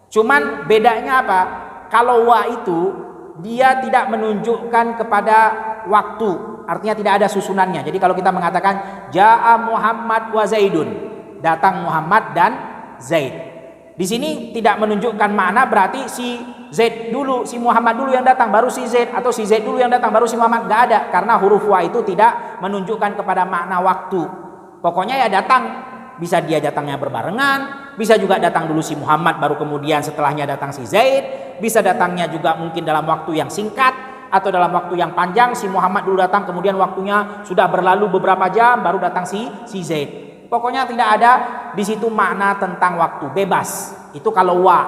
Cuman bedanya apa? Kalau wa itu dia tidak menunjukkan kepada waktu, artinya tidak ada susunannya. Jadi kalau kita mengatakan jaa Muhammad wa Zaidun, datang Muhammad dan Zaid, di sini tidak menunjukkan makna berarti si Zaid dulu, si Muhammad dulu yang datang baru si Zaid, atau si Zaid dulu yang datang baru si Muhammad. Nggak ada, karena huruf wa itu tidak menunjukkan kepada makna waktu. Pokoknya ya datang, bisa dia datangnya berbarengan, bisa juga datang dulu si Muhammad baru kemudian setelahnya datang si Zaid, bisa datangnya juga mungkin dalam waktu yang singkat atau dalam waktu yang panjang, si Muhammad dulu datang kemudian waktunya sudah berlalu beberapa jam baru datang si Zaid. Pokoknya tidak ada di situ makna tentang waktu, bebas. Itu kalau wa,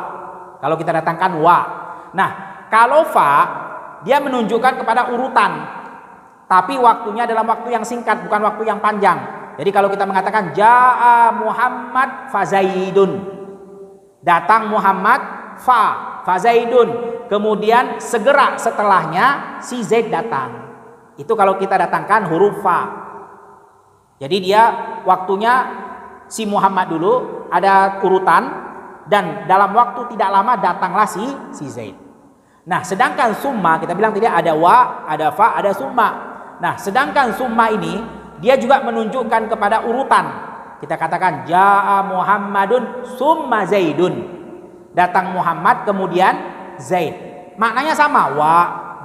kalau kita datangkan wa. Nah, kalau fa dia menunjukkan kepada urutan, tapi waktunya dalam waktu yang singkat, bukan waktu yang panjang. Jadi kalau kita mengatakan jaa Muhammad fa Zaidun, datang Muhammad fa Zaidun, kemudian segera setelahnya si Zaid datang. Itu kalau kita datangkan huruf fa. Jadi dia waktunya si Muhammad dulu, ada urutan, dan dalam waktu tidak lama datanglah si Zaid. Nah, sedangkan summa kita bilang tidak ada wa, ada fa, ada summa. Nah, sedangkan summa ini dia juga menunjukkan kepada urutan. Kita katakan jaa Muhammadun summa Zaidun, datang Muhammad kemudian Zaid. Maknanya sama, wa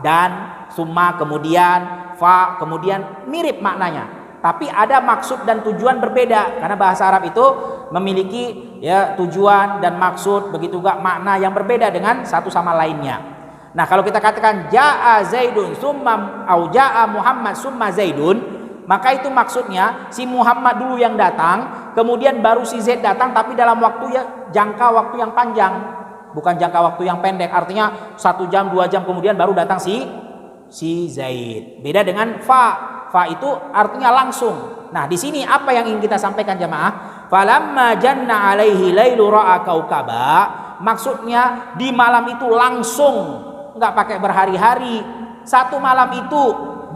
dan summa kemudian fa kemudian, mirip maknanya. Tapi ada maksud dan tujuan berbeda, karena bahasa Arab itu memiliki ya tujuan dan maksud, begitu juga makna yang berbeda dengan satu sama lainnya. Nah, kalau kita katakan jaa Zaidun summa au jaa Muhammad summa Zaidun, maka itu maksudnya si Muhammad dulu yang datang, kemudian baru si Zaid datang, tapi dalam waktu ya jangka waktu yang panjang, bukan jangka waktu yang pendek. Artinya 1 jam 2 jam kemudian baru datang si Zaid. Beda dengan fa. Fa itu artinya langsung. Nah, di sini apa yang ingin kita sampaikan jamaah? Falamma janna alaihi lailu ra'a kaukaba. Maksudnya di malam itu langsung, nggak pakai berhari-hari. Satu malam itu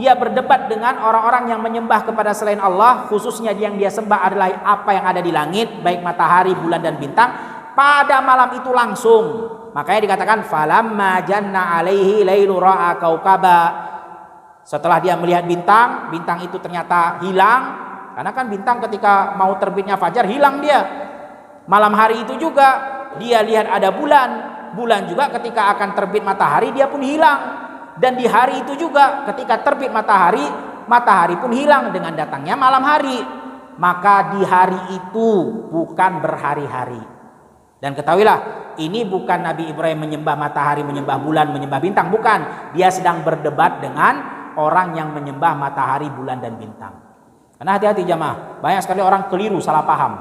dia berdebat dengan orang-orang yang menyembah kepada selain Allah, khususnya yang dia sembah adalah apa yang ada di langit, baik matahari, bulan dan bintang. Pada malam itu langsung. Makanya dikatakan falamma janna alaihi lailu ra'a kaukaba. Setelah dia melihat bintang, bintang itu ternyata hilang. Karena kan bintang ketika mau terbitnya fajar hilang dia. Malam hari itu juga dia lihat ada bulan. Bulan juga ketika akan terbit matahari dia pun hilang. Dan di hari itu juga ketika terbit matahari, matahari pun hilang dengan datangnya malam hari. Maka di hari itu bukan berhari-hari. Dan ketahuilah, ini bukan Nabi Ibrahim menyembah matahari, menyembah bulan, menyembah bintang, bukan. Dia sedang berdebat dengan orang yang menyembah matahari, bulan dan bintang. Karena hati-hati jamaah, banyak sekali orang keliru, salah paham.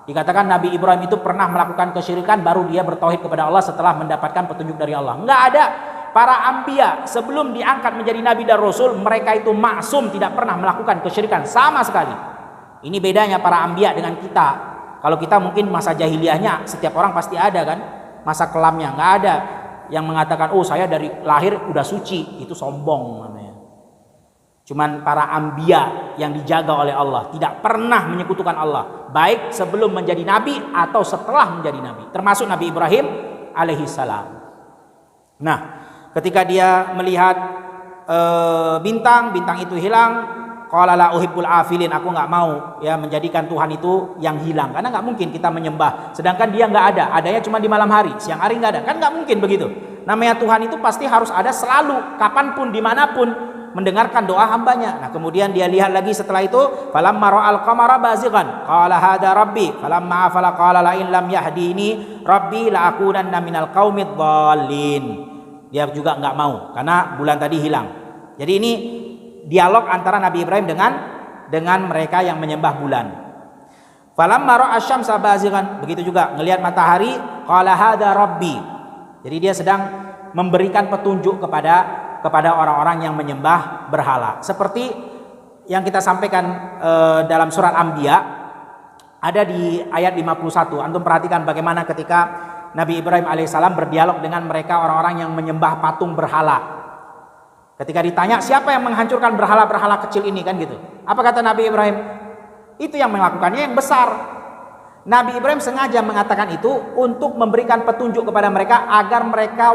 Dikatakan Nabi Ibrahim itu pernah melakukan kesyirikan baru dia bertauhid kepada Allah setelah mendapatkan petunjuk dari Allah. Enggak ada. Para anbiya sebelum diangkat menjadi nabi dan rasul, mereka itu maksum, tidak pernah melakukan kesyirikan sama sekali. Ini bedanya para anbiya dengan kita. Kalau kita mungkin masa jahiliyahnya setiap orang pasti ada kan, masa kelamnya nggak ada yang mengatakan oh saya dari lahir udah suci, itu sombong namanya. Cuman para anbiya yang dijaga oleh Allah tidak pernah menyekutukan Allah, baik sebelum menjadi nabi atau setelah menjadi nabi, termasuk Nabi Ibrahim alaihissalam. Nah, ketika dia melihat bintang itu hilang, qala la uhibbul afilin, aku nggak mau ya menjadikan Tuhan itu yang hilang, karena nggak mungkin kita menyembah sedangkan dia nggak ada, adanya cuma di malam hari, siang hari nggak ada, kan nggak mungkin begitu. Namanya Tuhan itu pasti harus ada selalu, kapanpun, dimanapun, mendengarkan doa hambanya. Nah, kemudian dia lihat lagi setelah itu, falamma ra'al qamara bazighan qala hadza rabbi falamma afala qala la in lam yahdini rabbi la akunanna minal qaumid dhalin. Dia juga nggak mau karena bulan tadi hilang. Jadi ini dialog antara Nabi Ibrahim dengan mereka yang menyembah bulan. Falamma ra'a asy-syamsa bazighan, begitu juga ngelihat matahari, qala hadza rabbi. Jadi dia sedang memberikan petunjuk kepada orang-orang yang menyembah berhala. Seperti yang kita sampaikan dalam surat Anbiya, ada di ayat 51. Antum perhatikan bagaimana ketika Nabi Ibrahim alaihissalam berdialog dengan mereka orang-orang yang menyembah patung berhala. Ketika ditanya siapa yang menghancurkan berhala-berhala kecil ini kan gitu. Apa kata Nabi Ibrahim? Itu yang melakukannya yang besar. Nabi Ibrahim sengaja mengatakan itu untuk memberikan petunjuk kepada mereka agar mereka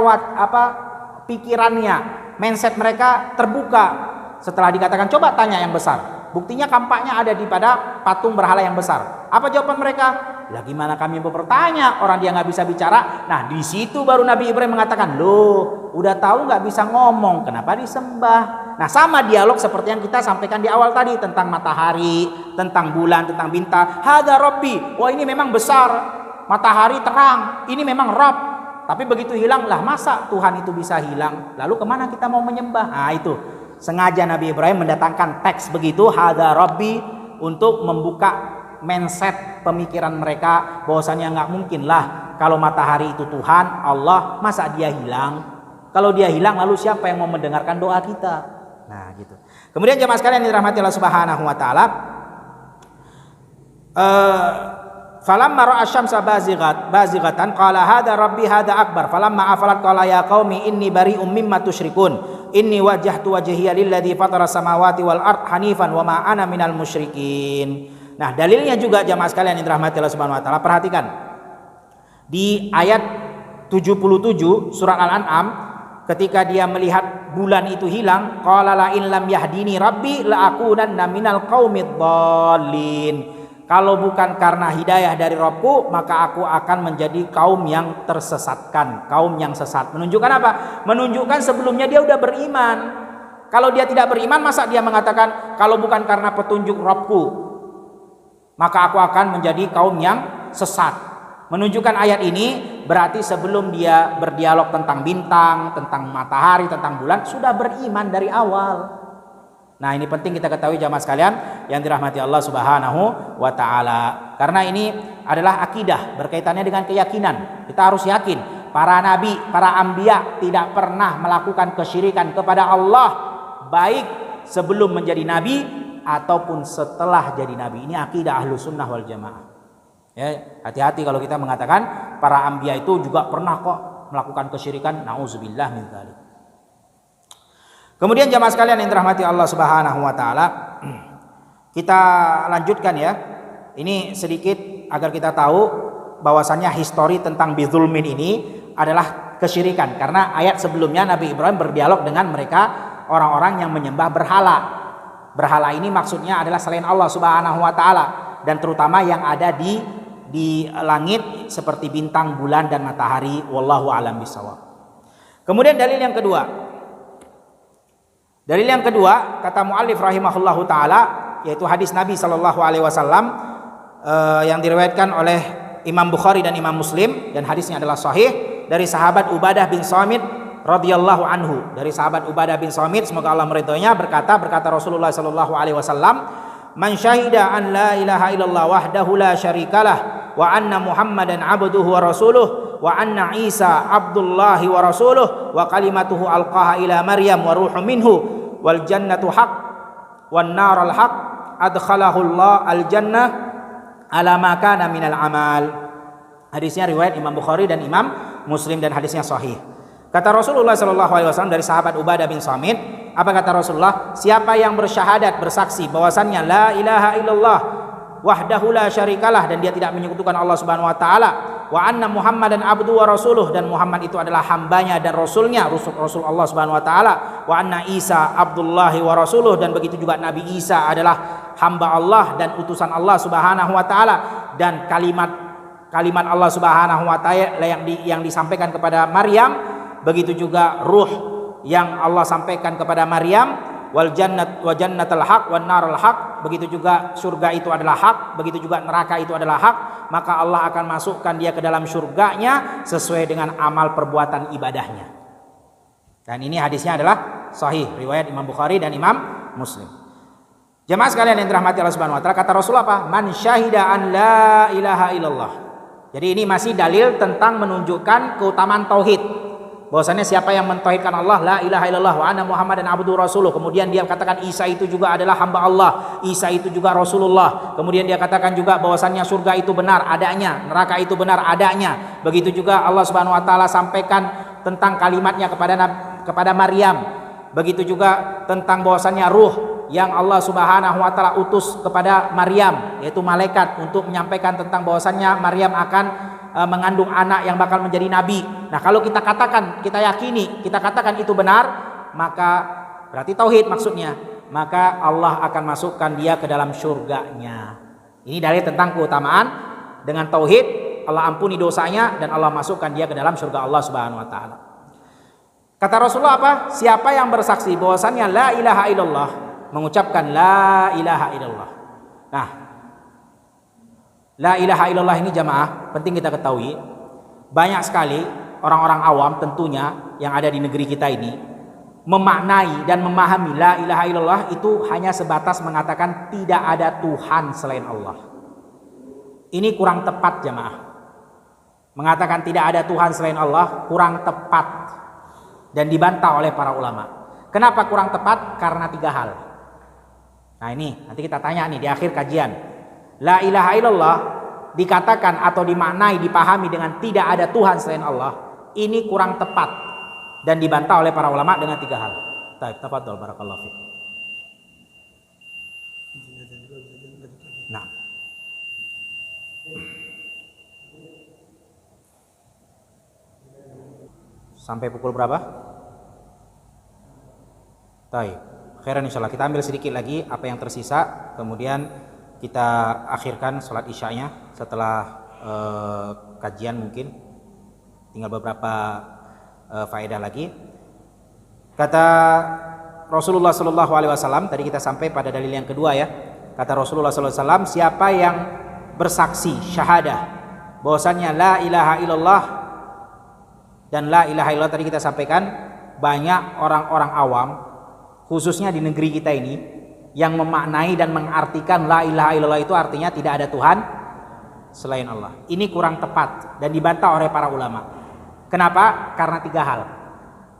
pikirannya, mindset mereka terbuka. Setelah dikatakan coba tanya yang besar. Buktinya kampaknya ada di pada patung berhala yang besar. Apa jawaban mereka? Lah gimana kami mau bertanya, orang dia nggak bisa bicara. Nah di situ baru Nabi Ibrahim mengatakan, loh udah tahu nggak bisa ngomong, kenapa disembah? Nah sama dialog seperti yang kita sampaikan di awal tadi tentang matahari, tentang bulan, tentang bintang. Hada Rabbi, wah ini memang besar, matahari terang, ini memang Rabb. Tapi begitu hilang, lah masa Tuhan itu bisa hilang? Lalu kemana kita mau menyembah? Nah itu sengaja Nabi Ibrahim mendatangkan teks begitu, Hada Rabbi, untuk membuka mindset pemikiran mereka bahwasanya nggak mungkin lah kalau matahari itu Tuhan Allah, masa dia hilang? Kalau dia hilang lalu siapa yang mau mendengarkan doa kita? Nah gitu. Kemudian jemaah sekalian yang dirahmati Allah Subhanahu wa taala, falamma ra'a asy-syamsa bazighatan qala hadza rabbi hadza akbar falamma afalat qala ya qaumi inni bari'um mimma tusyrikun inni wajjahtu wajhiya lilladzi fatara samawati wal ard hanifan wa ma ana minal musyrikin. Nah, dalilnya juga jamaah sekalian yang dirahmati Allah Subhanahu wa taala, perhatikan. Di ayat 77 surat Al-An'am, ketika dia melihat bulan itu hilang, qala la in lam yahdini rabbi la akunanna minal qaumid dhalin. Kalau bukan karena hidayah dari Rabbku, maka aku akan menjadi kaum yang tersesatkan, kaum yang sesat. Menunjukkan apa? Menunjukkan sebelumnya dia udah beriman. Kalau dia tidak beriman, masa dia mengatakan kalau bukan karena petunjuk Rabbku, maka aku akan menjadi kaum yang sesat. Menunjukkan ayat ini berarti sebelum dia berdialog tentang bintang, tentang matahari, tentang bulan, sudah beriman dari awal. Nah ini penting kita ketahui jamaah sekalian yang dirahmati Allah Subhanahu wa ta'ala. Karena ini adalah akidah, berkaitannya dengan keyakinan. Kita harus yakin para nabi, para anbiya tidak pernah melakukan kesyirikan kepada Allah, baik sebelum menjadi nabi ataupun setelah jadi nabi. Ini akidah ahlu sunnah wal jamaah. Ya, hati-hati kalau kita mengatakan para anbiya itu juga pernah kok melakukan kesyirikan. Nauzubillah min dzalik. Kemudian jamaah sekalian yang dirahmati Allah Subhanahu wa taala, kita lanjutkan ya. Ini sedikit agar kita tahu bahwasannya histori tentang bidzulmin ini adalah kesyirikan, karena ayat sebelumnya Nabi Ibrahim berdialog dengan mereka orang-orang yang menyembah berhala. Berhala ini maksudnya adalah selain Allah Subhanahu wa taala, dan terutama yang ada di langit seperti bintang, bulan dan matahari. Wallahu a'lam bishawab. Kemudian dalil yang kedua. Dalil yang kedua kata muallif rahimahullahu taala, yaitu hadis Nabi sallallahu alaihi wasallam yang diriwayatkan oleh Imam Bukhari dan Imam Muslim, dan hadisnya adalah sahih, dari sahabat Ubadah bin Samit radhiyallahu anhu. Dari sahabat Ubadah bin Samit, semoga Allah meridhoinya, berkata Rasulullah sallallahu alaihi wasallam, "Man syahida an la ilaha illallah wahdahu la syarikalah wa anna Muhammadan abduhu wa rasuluh wa anna Isa abdullahi wa rasuluh wa kalimatuhu alqaha ila Maryam wa ruhum minhu wal jannatu haq wan narul haq adkhalahu Allah al jannah ala ma kana minal amal." Hadisnya riwayat Imam Bukhari dan Imam Muslim dan hadisnya sahih. Kata Rasulullah sallallahu alaihi wasallam dari sahabat Ubadah bin Samit, apa kata Rasulullah? Siapa yang bersyahadat, bersaksi bahwasannya la ilaha illallah wahdahu la syarikalah, dan dia tidak menyekutukan Allah Subhanahu wa taala, wa anna Muhammadan abdu wa rasuluh, dan Muhammad itu adalah hambanya dan rasulnya, rasul Allah Subhanahu wa taala, wa anna Isa abdullahi wa rasuluh, dan begitu juga Nabi Isa adalah hamba Allah dan utusan Allah Subhanahu wa taala, dan kalimat Allah Subhanahu wa taala yang disampaikan kepada Maryam, begitu juga ruh yang Allah sampaikan kepada Maryam, wal jannat wa jannatul haq wan narul haq, begitu juga surga itu adalah hak, begitu juga neraka itu adalah hak, maka Allah akan masukkan dia ke dalam surganya sesuai dengan amal perbuatan ibadahnya. Dan ini hadisnya adalah sahih, riwayat Imam Bukhari dan Imam Muslim. Jemaah sekalian yang dirahmati Allah Subhanahu wa taala, kata Rasulullah apa? Man syahida an la ilaha illallah. Jadi ini masih dalil tentang menunjukkan keutamaan tauhid. Bahwasanya siapa yang mentauhidkan Allah, la ilaha illallah wa anna Muhammadan abduhu rasuluh, kemudian dia katakan Isa itu juga adalah hamba Allah, Isa itu juga Rasulullah, kemudian dia katakan juga bahwasannya surga itu benar adanya, neraka itu benar adanya, begitu juga Allah Subhanahu wa taala sampaikan tentang kalimatnya kepada Maryam, Begitu juga tentang bahwasannya ruh yang Allah Subhanahu wa taala utus kepada Maryam, yaitu malaikat, untuk menyampaikan tentang bahwasannya Maryam akan mengandung anak yang bakal menjadi nabi. Nah, kalau kita katakan, kita yakini, kita katakan itu benar, maka berarti tauhid maksudnya. Maka Allah akan masukkan dia ke dalam surganya. Ini dalil tentang keutamaan dengan tauhid, Allah ampuni dosanya dan Allah masukkan dia ke dalam surga Allah Subhanahu wa taala. Kata Rasulullah apa? Siapa yang bersaksi bahwasannya la ilaha illallah, mengucapkan la ilaha illallah. Nah, la ilaha illallah ini jamaah penting kita ketahui, banyak sekali orang-orang awam tentunya yang ada di negeri kita ini memaknai dan memahami la ilaha illallah itu hanya sebatas mengatakan tidak ada Tuhan selain Allah. Ini kurang tepat jamaah. Mengatakan tidak ada Tuhan selain Allah kurang tepat dan dibantah oleh para ulama. Kenapa kurang tepat? Karena 3 hal. Nah, ini nanti kita tanya nih di akhir kajian. La ilaha illallah dikatakan atau dimaknai, dipahami dengan tidak ada Tuhan selain Allah, ini kurang tepat dan dibantah oleh para ulama dengan 3 hal. Baik, tafadhol barakallahu fiik. Nah, sampai pukul berapa? Baik, khairan insyaallah. Kita ambil sedikit lagi apa yang tersisa, kemudian kita akhirkan sholat isya'nya setelah kajian, mungkin tinggal beberapa faedah lagi. Kata Rasulullah Shallallahu Alaihi Wasallam, tadi kita sampai pada dalil yang kedua ya. Kata Rasulullah Shallallahu Alaihi Wasallam, siapa yang bersaksi syahadah bahwasannya la ilaha illallah, dan la ilaha illallah tadi kita sampaikan banyak orang-orang awam khususnya di negeri kita ini yang memaknai dan mengartikan la ilaha illallah itu artinya tidak ada Tuhan selain Allah. Ini kurang tepat dan dibantah oleh para ulama. Kenapa? Karena 3 hal.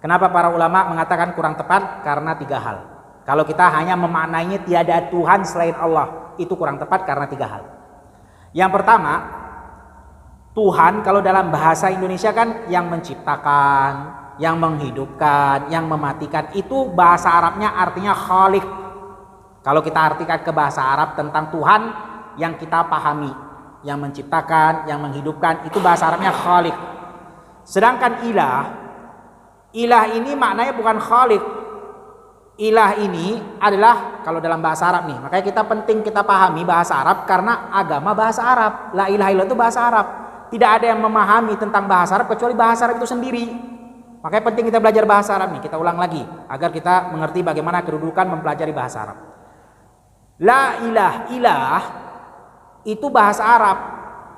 Kenapa para ulama mengatakan kurang tepat? Karena 3 hal. Kalau kita hanya memaknainya tiada Tuhan selain Allah, itu kurang tepat karena 3 hal. Yang pertama, Tuhan kalau dalam bahasa Indonesia kan yang menciptakan, yang menghidupkan, yang mematikan, itu bahasa Arabnya artinya Khaliq. Kalau kita artikan ke bahasa Arab tentang Tuhan yang kita pahami, yang menciptakan, yang menghidupkan, itu bahasa Arabnya Khaliq. Sedangkan ilah ini maknanya bukan Khaliq. Ilah ini adalah kalau dalam bahasa Arab nih, makanya kita penting kita pahami bahasa Arab karena agama bahasa Arab. La ilaha illallah itu bahasa Arab. Tidak ada yang memahami tentang bahasa Arab kecuali bahasa Arab itu sendiri. Makanya penting kita belajar bahasa Arab nih. Kita ulang lagi agar kita mengerti bagaimana kedudukan mempelajari bahasa Arab. La ilah itu bahasa Arab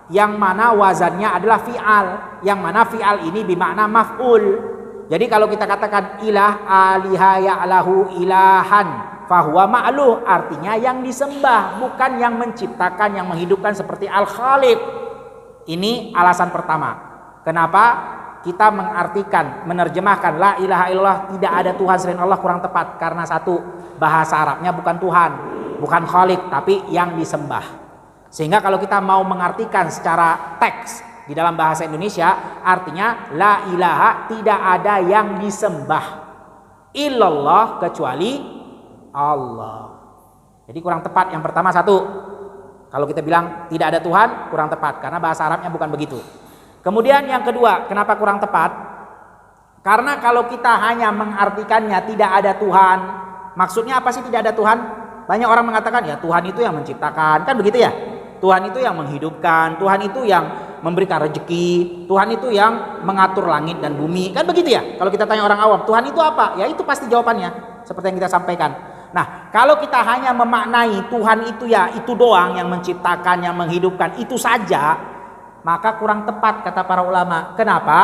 yang mana wazannya adalah fi'al, yang mana fi'al ini bermakna maf'ul. Jadi kalau kita katakan ilah aliha ya'lahu ilahan fahuwa ma'luh, artinya yang disembah, bukan yang menciptakan, yang menghidupkan seperti al-khaliq. Ini alasan pertama. Kenapa kita mengartikan, menerjemahkan la ilaha illallah tidak ada Tuhan selain Allah kurang tepat? Karena satu, bahasa Arabnya bukan Tuhan, bukan khaliq, tapi yang disembah. Sehingga kalau kita mau mengartikan secara teks di dalam bahasa Indonesia, artinya la ilaha tidak ada yang disembah illallah kecuali Allah. Jadi kurang tepat yang pertama satu. Kalau kita bilang tidak ada Tuhan kurang tepat karena bahasa Arabnya bukan begitu. Kemudian yang kedua, kenapa kurang tepat? Karena kalau kita hanya mengartikannya tidak ada Tuhan, maksudnya apa sih tidak ada Tuhan? Banyak orang mengatakan ya Tuhan itu yang menciptakan, kan begitu ya? Tuhan itu yang menghidupkan, Tuhan itu yang memberikan rezeki, Tuhan itu yang mengatur langit dan bumi, kan begitu ya? Kalau kita tanya orang awam, Tuhan itu apa? Ya itu pasti jawabannya, seperti yang kita sampaikan. Nah, kalau kita hanya memaknai Tuhan itu ya itu doang yang menciptakan, yang menghidupkan, itu saja, maka kurang tepat kata para ulama. Kenapa?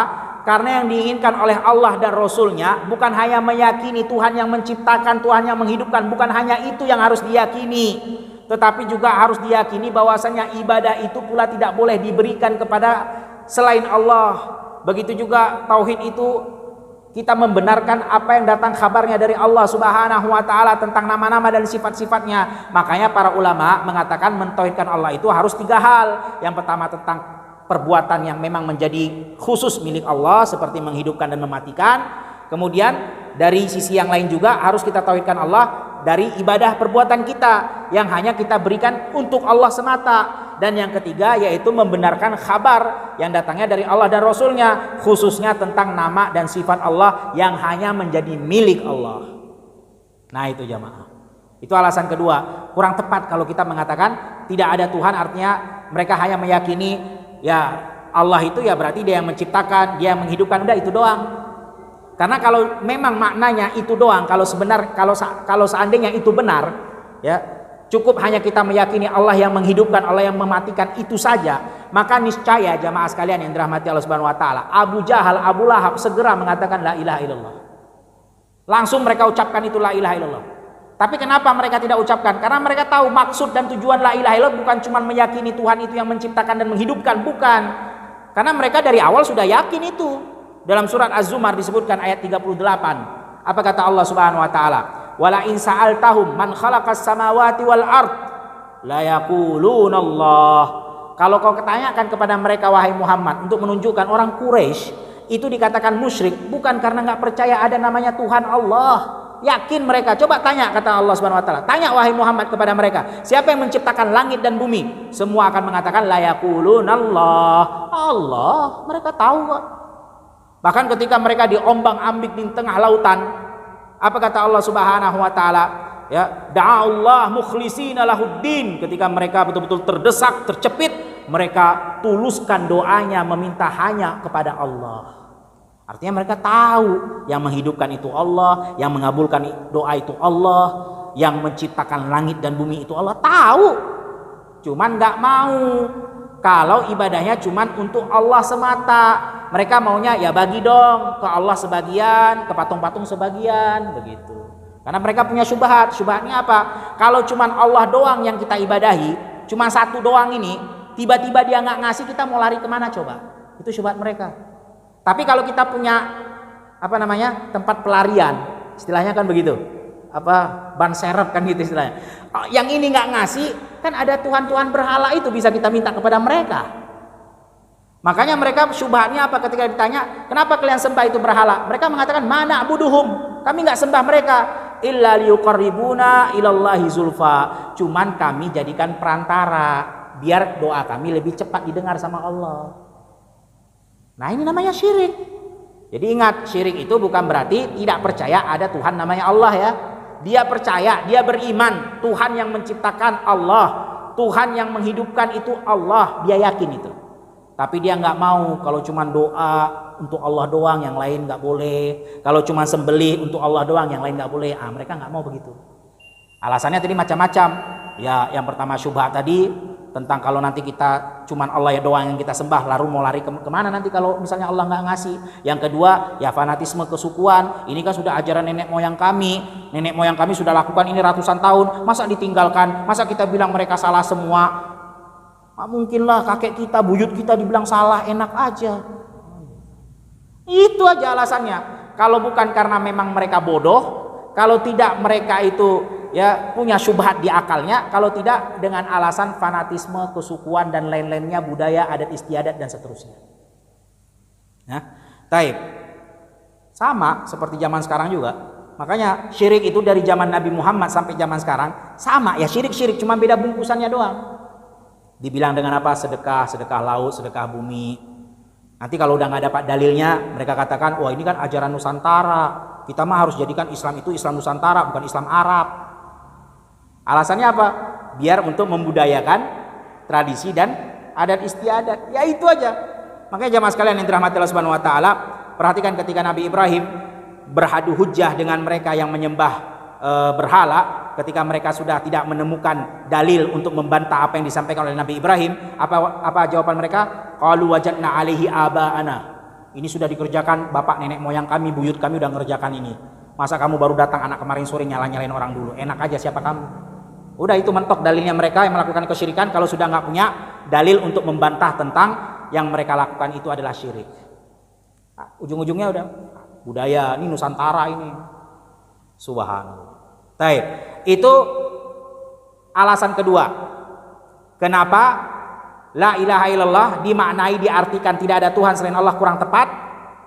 Karena yang diinginkan oleh Allah dan Rasulnya bukan hanya meyakini Tuhan yang menciptakan, Tuhan yang menghidupkan, bukan hanya itu yang harus diyakini, tetapi juga harus diyakini bahwasanya ibadah itu pula tidak boleh diberikan kepada selain Allah. Begitu juga tauhid itu kita membenarkan apa yang datang kabarnya dari Allah Subhanahu wa taala tentang nama-nama dan sifat-sifatnya. Makanya para ulama mengatakan mentauhidkan Allah itu harus 3 hal. Yang pertama tentang perbuatan yang memang menjadi khusus milik Allah seperti menghidupkan dan mematikan. Kemudian dari sisi yang lain juga harus kita tauhidkan Allah dari ibadah perbuatan kita yang hanya kita berikan untuk Allah semata. Dan yang ketiga yaitu membenarkan kabar yang datangnya dari Allah dan Rasulnya, khususnya tentang nama dan sifat Allah yang hanya menjadi milik Allah. Nah itu jamaah, itu alasan kedua. Kurang tepat kalau kita mengatakan tidak ada Tuhan, artinya mereka hanya meyakini ya Allah itu ya berarti dia yang menciptakan, dia yang menghidupkan, udah itu doang. Karena kalau memang maknanya itu doang, kalau seandainya itu benar, ya cukup hanya kita meyakini Allah yang menghidupkan, Allah yang mematikan, itu saja, maka niscaya jamaah sekalian yang dirahmati Allah Subhanahu wa taala, Abu Jahal, Abu Lahab segera mengatakan la ilaha illallah. Langsung mereka ucapkan itu la ilaha illallah. Tapi kenapa mereka tidak ucapkan? Karena mereka tahu maksud dan tujuan la ilaha illallah bukan cuma meyakini Tuhan itu yang menciptakan dan menghidupkan, bukan. Karena mereka dari awal sudah yakin itu. Dalam surat Az-Zumar disebutkan ayat 38. Apa kata Allah Subhanahu wa taala? Wala in sa'altahum man khalaqas samawati wal ard la yaquluna Allah. Kalau kau tanyakan kepada mereka wahai Muhammad, untuk menunjukkan orang Quraisy itu dikatakan musyrik bukan karena nggak percaya ada namanya Tuhan Allah. Yakin mereka. Coba tanya, kata Allah Subhanahu wa taala. Tanya wahai Muhammad kepada mereka, siapa yang menciptakan langit dan bumi? Semua akan mengatakan la yaquluna Allah. Allah, mereka tahu kok. Bahkan ketika mereka diombang-ambing di tengah lautan, apa kata Allah Subhanahu wa taala? Ya, da'allah mukhlishina lahuddin. Ketika mereka betul-betul terdesak, tercepit, mereka tuluskan doanya, meminta hanya kepada Allah. Artinya mereka tahu yang menghidupkan itu Allah, yang mengabulkan doa itu Allah, yang menciptakan langit dan bumi itu Allah, tahu. Cuman nggak mau kalau ibadahnya cuman untuk Allah semata. Mereka maunya ya bagi dong ke Allah sebagian, ke patung-patung sebagian, begitu. Karena mereka punya syubhat. Syubhatnya apa? Kalau cuman Allah doang yang kita ibadahi, cuma satu doang ini, tiba-tiba dia nggak ngasih, kita mau lari kemana coba? Itu syubhat mereka. Tapi kalau kita punya tempat pelarian, istilahnya kan begitu, ban serep kan gitu istilahnya. Yang ini nggak ngasih, kan ada Tuhan-Tuhan berhala itu bisa kita minta kepada mereka. Makanya mereka syubhatnya apa ketika ditanya, kenapa kalian sembah itu berhala? Mereka mengatakan mana abuduhum, kami nggak sembah mereka, illa liyuqarribuna ilallahi zulfa. Cuman kami jadikan perantara biar doa kami lebih cepat didengar sama Allah. Nah ini namanya syirik. Jadi ingat, syirik itu bukan berarti tidak percaya ada Tuhan namanya Allah ya. Dia percaya, dia beriman Tuhan yang menciptakan Allah, Tuhan yang menghidupkan itu Allah, dia yakin itu. Tapi dia nggak mau kalau cuma doa untuk Allah doang, yang lain nggak boleh. Kalau cuma sembelih untuk Allah doang, yang lain nggak boleh. Mereka nggak mau begitu. Alasannya tadi macam-macam. Ya, yang pertama syubhat tadi tentang kalau nanti kita cuman Allah ya doang yang kita sembah, lalu mau lari kemana nanti kalau misalnya Allah nggak ngasih. Yang kedua ya fanatisme kesukuan. Ini kan sudah ajaran nenek moyang kami. Nenek moyang kami sudah lakukan ini ratusan tahun. Masa ditinggalkan? Masa kita bilang mereka salah semua? Mungkinlah kakek kita, buyut kita dibilang salah, enak aja. Itu aja alasannya. Kalau bukan karena memang mereka bodoh, kalau tidak mereka itu ya punya syubhat di akalnya, kalau tidak dengan alasan fanatisme, kesukuan dan lain-lainnya, budaya, adat istiadat dan seterusnya. Nah, taib. Sama seperti zaman sekarang juga. Makanya syirik itu dari zaman Nabi Muhammad sampai zaman sekarang sama ya, syirik-syirik, cuma beda bungkusannya doang. Dibilang dengan apa? Sedekah, sedekah laut, sedekah bumi. Nanti kalau udah nggak dapat dalilnya, mereka katakan, wah ini kan ajaran Nusantara. Kita mah harus jadikan Islam itu Islam Nusantara, bukan Islam Arab. Alasannya apa? Biar untuk membudayakan tradisi dan adat istiadat. Ya itu aja. Makanya jamaah sekalian yang dirahmati Allah Subhanahu wa taala, perhatikan ketika Nabi Ibrahim beradu hujjah dengan mereka yang menyembah berhala, ketika mereka sudah tidak menemukan dalil untuk membantah apa yang disampaikan oleh Nabi Ibrahim, apa jawaban mereka? Qalu wajadna alaihi aba'ana. Ini sudah dikerjakan bapak nenek moyang kami, buyut kami udah ngerjakan ini. Masa kamu baru datang anak kemarin sore nyala-nyalain orang dulu? Enak aja siapa kamu? Udah itu mentok dalilnya mereka yang melakukan kesyirikan. Kalau sudah nggak punya dalil untuk membantah tentang yang mereka lakukan itu adalah syirik. Ujung-ujungnya udah budaya ini Nusantara ini. Subhanallah. Baik, itu alasan kedua. Kenapa la ilaha illallah dimaknai, diartikan tidak ada Tuhan selain Allah kurang tepat?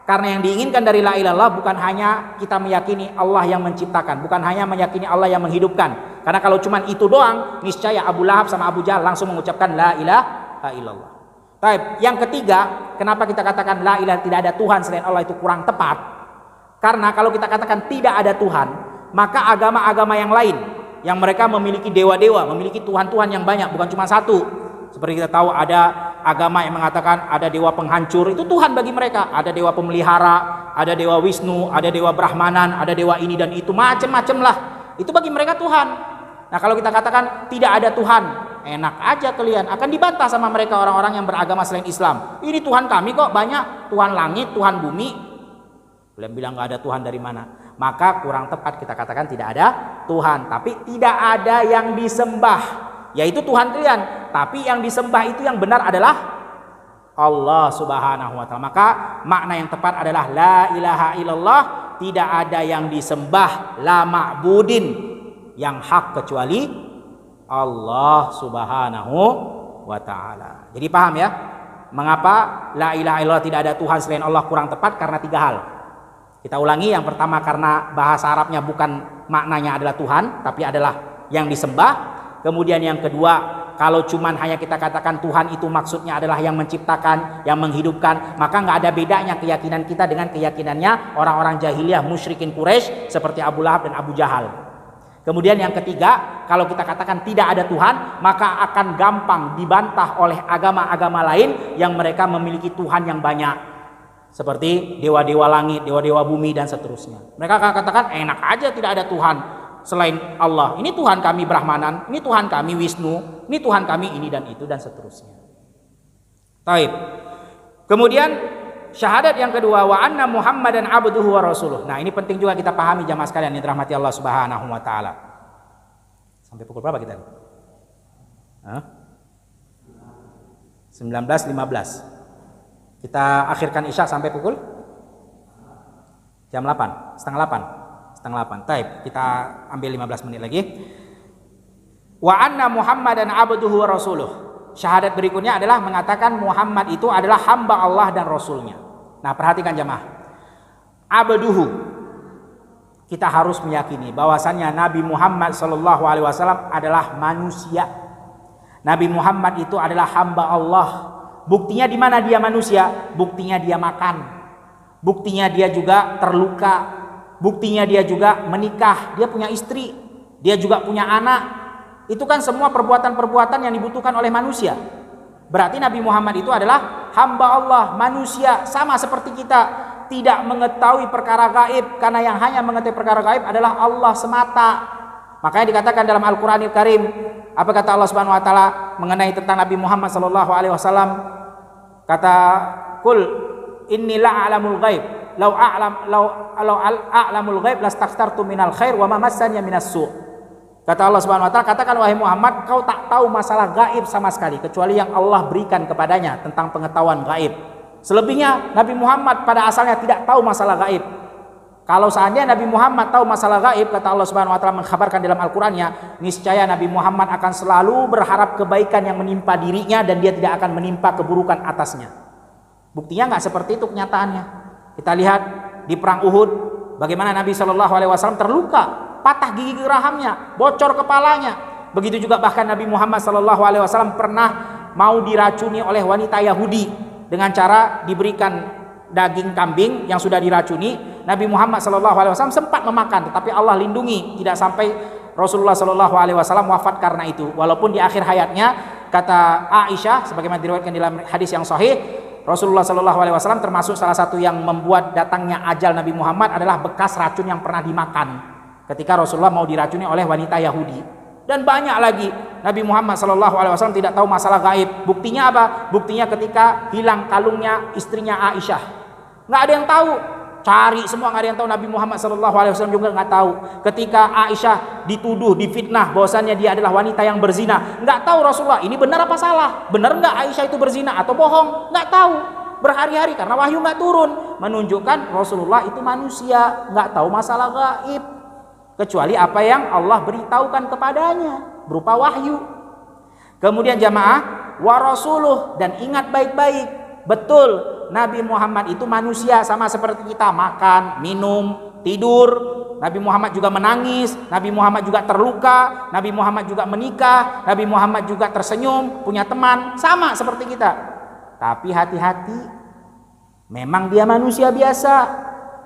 Karena yang diinginkan dari la ilaha illallah bukan hanya kita meyakini Allah yang menciptakan, bukan hanya meyakini Allah yang menghidupkan. Karena kalau cuma itu doang, niscaya Abu Lahab sama Abu Jahal langsung mengucapkan la ilaha illallah. Baik, yang ketiga, kenapa kita katakan la ilaha tidak ada Tuhan selain Allah itu kurang tepat? Karena kalau kita katakan tidak ada Tuhan, maka agama-agama yang lain yang mereka memiliki dewa-dewa, memiliki Tuhan-Tuhan yang banyak, bukan cuma satu. Seperti kita tahu ada agama yang mengatakan ada dewa penghancur, itu Tuhan bagi mereka. Ada dewa pemelihara, ada dewa Wisnu, ada dewa Brahmanan, ada dewa ini dan itu, macam-macam lah. Itu bagi mereka Tuhan. Nah kalau kita katakan tidak ada Tuhan, enak aja kalian, akan dibantah sama mereka orang-orang yang beragama selain Islam. Ini Tuhan kami kok banyak, Tuhan langit, Tuhan bumi. Kalian bilang nggak ada Tuhan dari mana? Maka kurang tepat kita katakan tidak ada Tuhan, tapi tidak ada yang disembah, yaitu Tuhan kalian. Tapi yang disembah itu yang benar adalah Allah Subhanahu wa taala. Maka makna yang tepat adalah la ilaha illallah, tidak ada yang disembah, la ma'budin, yang hak kecuali Allah Subhanahu wa taala. Jadi paham ya? Mengapa la ilaha illallah tidak ada Tuhan selain Allah kurang tepat? Karena tiga hal. Kita ulangi, yang pertama karena bahasa Arabnya bukan maknanya adalah Tuhan, tapi adalah yang disembah. Kemudian yang kedua, kalau cuman hanya kita katakan Tuhan itu maksudnya adalah yang menciptakan, yang menghidupkan, maka nggak ada bedanya keyakinan kita dengan keyakinannya orang-orang jahiliyah musyrikin Quraisy seperti Abu Lahab dan Abu Jahal. Kemudian yang ketiga, kalau kita katakan tidak ada Tuhan, maka akan gampang dibantah oleh agama-agama lain yang mereka memiliki Tuhan yang banyak. Seperti dewa-dewa langit, dewa-dewa bumi dan seterusnya. Mereka akan katakan enak aja tidak ada Tuhan selain Allah. Ini Tuhan kami Brahmanan, ini Tuhan kami Wisnu, ini Tuhan kami ini dan itu dan seterusnya. Taib. Kemudian syahadat yang kedua, wa anna Muhammadan abduhu wa rasuluh. Nah, ini penting juga kita pahami jamaah sekalian yang dirahmati Allah Subhanahu wa taala. Sampai pukul berapa kita? 19.15. Kita akhirkan isya sampai pukul jam 8, setengah 8. Taib, kita ambil 15 menit lagi. Wa anna Muhammadan abduhu wa rasuluh. Syahadat berikutnya adalah mengatakan Muhammad itu adalah hamba Allah dan Rasulnya. Nah, perhatikan jamaah. Abduhu, kita harus meyakini bahwasannya Nabi Muhammad SAW adalah manusia. Nabi Muhammad itu adalah hamba Allah. Buktinya di mana dia manusia? Buktinya dia makan. Buktinya dia juga terluka. Buktinya dia juga menikah. Dia punya istri. Dia juga punya anak. Itu kan semua perbuatan-perbuatan yang dibutuhkan oleh manusia. Berarti Nabi Muhammad itu adalah hamba Allah, manusia, sama seperti kita. Tidak mengetahui perkara gaib, karena yang hanya mengetahui perkara gaib adalah Allah semata. Makanya dikatakan dalam Al-Qur'anil Karim, apa kata Allah Subhanahu wa taala mengenai tentang Nabi Muhammad sallallahu alaihi wasallam? Kata kul inni la a'lamul ghaib law a'lamul ghaib lastaghfartu minal khair wa ma massani minas su'. Kata Allah Subhanahu wa taala, katakan wahai Muhammad, kau tak tahu masalah gaib sama sekali kecuali yang Allah berikan kepadanya tentang pengetahuan gaib. Selebihnya Nabi Muhammad pada asalnya tidak tahu masalah gaib. Kalau seandainya Nabi Muhammad tahu masalah gaib, kata Allah Subhanahu wa taala mengkhabarkan dalam Al-Qur'annya, niscaya Nabi Muhammad akan selalu berharap kebaikan yang menimpa dirinya dan dia tidak akan menimpa keburukan atasnya. Buktinya nggak seperti itu kenyataannya. Kita lihat di perang Uhud, bagaimana Nabi Shallallahu alaihi wasallam terluka, patah gigi gerahamnya, bocor kepalanya. Begitu juga bahkan Nabi Muhammad Shallallahu alaihi wasallam pernah mau diracuni oleh wanita Yahudi dengan cara diberikan daging kambing yang sudah diracuni. Nabi Muhammad SAW sempat memakan, tetapi Allah lindungi tidak sampai Rasulullah SAW wafat karena itu. Walaupun di akhir hayatnya, kata Aisyah, sebagaimana diriwayatkan dalam hadis yang sahih, Rasulullah SAW termasuk salah satu yang membuat datangnya ajal Nabi Muhammad adalah bekas racun yang pernah dimakan ketika Rasulullah mau diracuni oleh wanita Yahudi. Dan banyak lagi Nabi Muhammad SAW tidak tahu masalah gaib. Buktinya apa? Buktinya ketika hilang kalungnya istrinya Aisyah, nggak ada yang tahu. Cari semua nggak ada yang tahu. Nabi Muhammad SAW juga nggak tahu. Ketika Aisyah dituduh, difitnah bahwasannya dia adalah wanita yang berzina, nggak tahu Rasulullah ini benar apa salah, benar nggak Aisyah itu berzina atau bohong, nggak tahu. Berhari-hari karena wahyu nggak turun, menunjukkan Rasulullah itu manusia, nggak tahu masalah gaib kecuali apa yang Allah beritahukan kepadanya berupa wahyu. Kemudian jamaah, wa rasuluh, dan ingat baik-baik, betul Nabi Muhammad itu manusia sama seperti kita, makan, minum, tidur. Nabi Muhammad juga menangis, Nabi Muhammad juga terluka, Nabi Muhammad juga menikah, Nabi Muhammad juga tersenyum, punya teman, sama seperti kita. Tapi hati-hati, memang dia manusia biasa,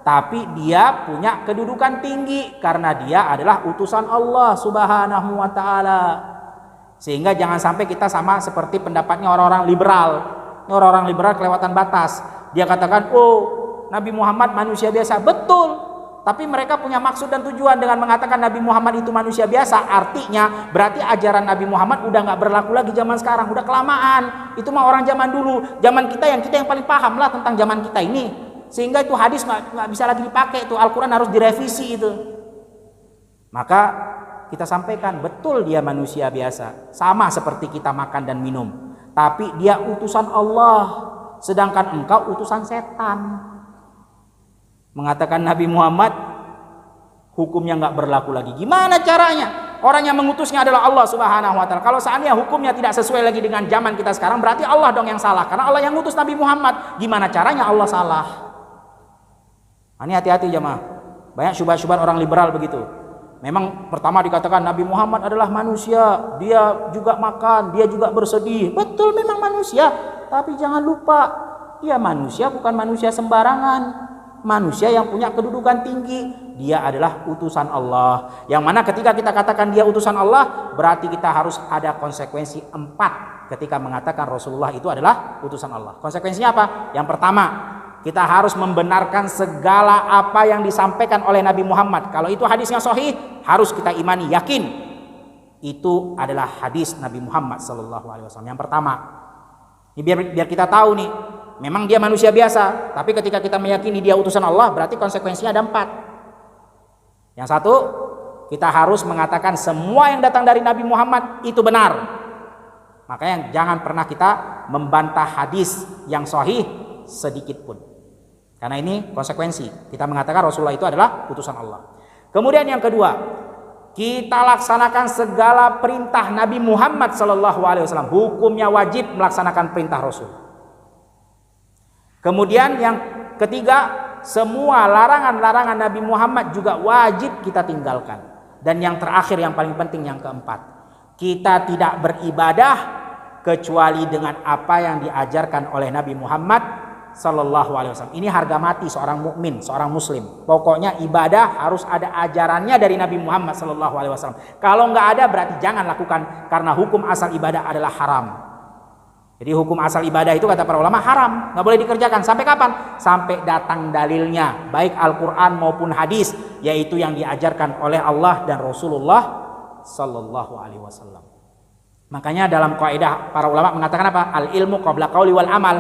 tapi dia punya kedudukan tinggi karena dia adalah utusan Allah Subhanahu wa taala. Sehingga jangan sampai kita sama seperti pendapatnya orang-orang liberal. Orang-orang liberal kelewatan batas. Dia katakan, "Oh, Nabi Muhammad manusia biasa." Betul. Tapi mereka punya maksud dan tujuan dengan mengatakan Nabi Muhammad itu manusia biasa. Artinya berarti ajaran Nabi Muhammad udah nggak berlaku lagi zaman sekarang, udah kelamaan. Itu mah orang zaman dulu. Zaman kita yang paling paham lah tentang zaman kita ini. Sehingga itu hadis nggak bisa lagi dipakai. Itu Al-Quran harus direvisi itu. Maka kita sampaikan betul dia manusia biasa, sama seperti kita makan dan minum. Tapi dia utusan Allah, sedangkan engkau utusan setan. Mengatakan Nabi Muhammad hukumnya nggak berlaku lagi. Gimana caranya? Orang yang mengutusnya adalah Allah Subhanahu wa taala. Kalau seandainya hukumnya tidak sesuai lagi dengan zaman kita sekarang, berarti Allah dong yang salah. Karena Allah yang ngutus Nabi Muhammad. Gimana caranya Allah salah? Ini hati-hati jemaah. Banyak syubhat-syubhat orang liberal begitu. Memang pertama dikatakan Nabi Muhammad adalah manusia, dia juga makan, dia juga bersedih. Betul, memang manusia. Tapi jangan lupa, dia manusia bukan manusia sembarangan. Manusia yang punya kedudukan tinggi, dia adalah utusan Allah. Yang mana ketika kita katakan dia utusan Allah, berarti kita harus ada konsekuensi 4 ketika mengatakan Rasulullah itu adalah utusan Allah. Konsekuensinya apa? Yang pertama, kita harus membenarkan segala apa yang disampaikan oleh Nabi Muhammad. Kalau itu hadisnya sahih, harus kita imani, yakin itu adalah hadis Nabi Muhammad SAW. Yang pertama, ini biar kita tahu nih, memang dia manusia biasa, tapi ketika kita meyakini dia utusan Allah, berarti konsekuensinya ada 4. Yang satu, kita harus mengatakan semua yang datang dari Nabi Muhammad itu benar. Makanya jangan pernah kita membantah hadis yang sahih sedikit pun. Karena ini konsekuensi. Kita mengatakan Rasulullah itu adalah utusan Allah. Kemudian yang kedua, kita laksanakan segala perintah Nabi Muhammad SAW. Hukumnya wajib melaksanakan perintah Rasul. Kemudian yang ketiga, semua larangan-larangan Nabi Muhammad juga wajib kita tinggalkan. Dan yang terakhir, yang paling penting, yang keempat, kita tidak beribadah kecuali dengan apa yang diajarkan oleh Nabi Muhammad SAW. Ini harga mati seorang mukmin, seorang muslim. Pokoknya ibadah harus ada ajarannya dari Nabi Muhammad SAW. Kalau nggak ada, berarti jangan lakukan, karena hukum asal ibadah adalah haram. Jadi hukum asal ibadah itu kata para ulama haram, nggak boleh dikerjakan. Sampai kapan? Sampai datang dalilnya, baik Al-Quran maupun hadis, yaitu yang diajarkan oleh Allah dan Rasulullah Sallallahu Alaihi Wasallam. Makanya dalam kaidah para ulama mengatakan apa? Al ilmu qabla qauli wal amal.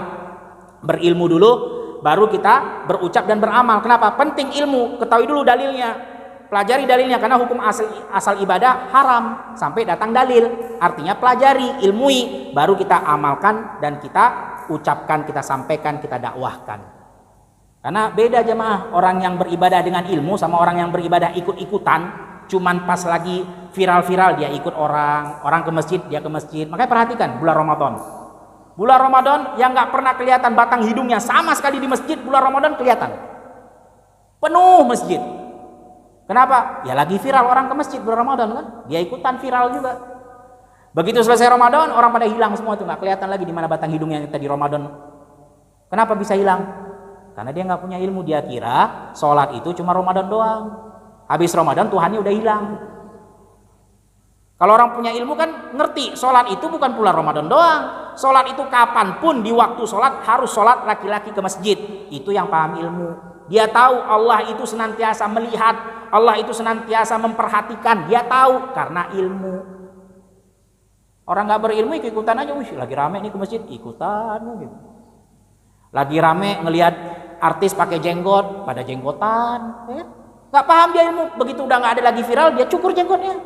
Berilmu dulu, baru kita berucap dan beramal. Kenapa? Penting ilmu, ketahui dulu dalilnya. Pelajari dalilnya, karena hukum asal ibadah haram sampai datang dalil. Artinya pelajari, ilmui, baru kita amalkan dan kita ucapkan, kita sampaikan, kita dakwahkan. Karena beda jemaah, orang yang beribadah dengan ilmu sama orang yang beribadah ikut-ikutan, cuman pas lagi viral-viral dia ikut orang ke masjid, dia ke masjid. Makanya perhatikan bulan Ramadan. Bulan Ramadan yang nggak pernah kelihatan batang hidungnya sama sekali di masjid, bulan Ramadan kelihatan. Penuh masjid. Kenapa? Ya lagi viral orang ke masjid bulan Ramadan kan, dia ikutan viral juga. Begitu selesai Ramadan, orang pada hilang semua tuh, nggak kelihatan lagi di mana batang hidungnya yang tadi Ramadan. Kenapa bisa hilang? Karena dia nggak punya ilmu, dia kira sholat itu cuma Ramadan doang. Habis Ramadan Tuhannya udah hilang. Kalau orang punya ilmu kan ngerti, sholat itu bukan bulan Ramadan doang. Sholat itu kapanpun, di waktu sholat harus sholat laki-laki ke masjid. Itu yang paham ilmu. Dia tahu Allah itu senantiasa melihat, Allah itu senantiasa memperhatikan. Dia tahu karena ilmu. Orang nggak berilmu ikut-ikutan aja. Wih, lagi rame nih ke masjid, ikutan gitu. Lagi rame ngelihat artis pakai jenggot, pada jenggotan, ya. Nggak paham dia ilmu. Begitu udah nggak ada lagi viral, dia cukur jenggotnya.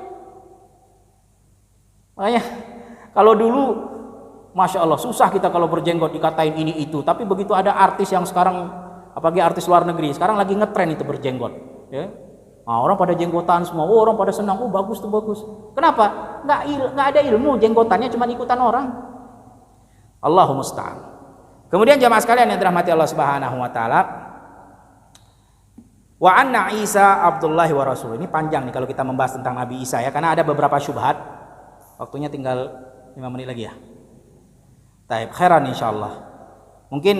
Makanya kalau dulu, masya Allah, susah kita kalau berjenggot dikatain ini itu. Tapi begitu ada artis yang sekarang, apalagi artis luar negeri, sekarang lagi ngetren itu berjenggot, ya. Nah, orang pada jenggotan semua, orang pada senang, bagus tuh bagus. Kenapa? Nggak ada ilmu, jenggotannya cuma ikutan orang. Allahumma musta'an. Kemudian jamaah sekalian yang dirahmati Allah Subhanahu wa taala, wa anna Isa Abdullah wa Rasul. Ini panjang nih kalau kita membahas tentang Nabi Isa ya, karena ada beberapa syubhat. Waktunya tinggal 5 menit lagi ya. Taib, khairan insyaallah. Mungkin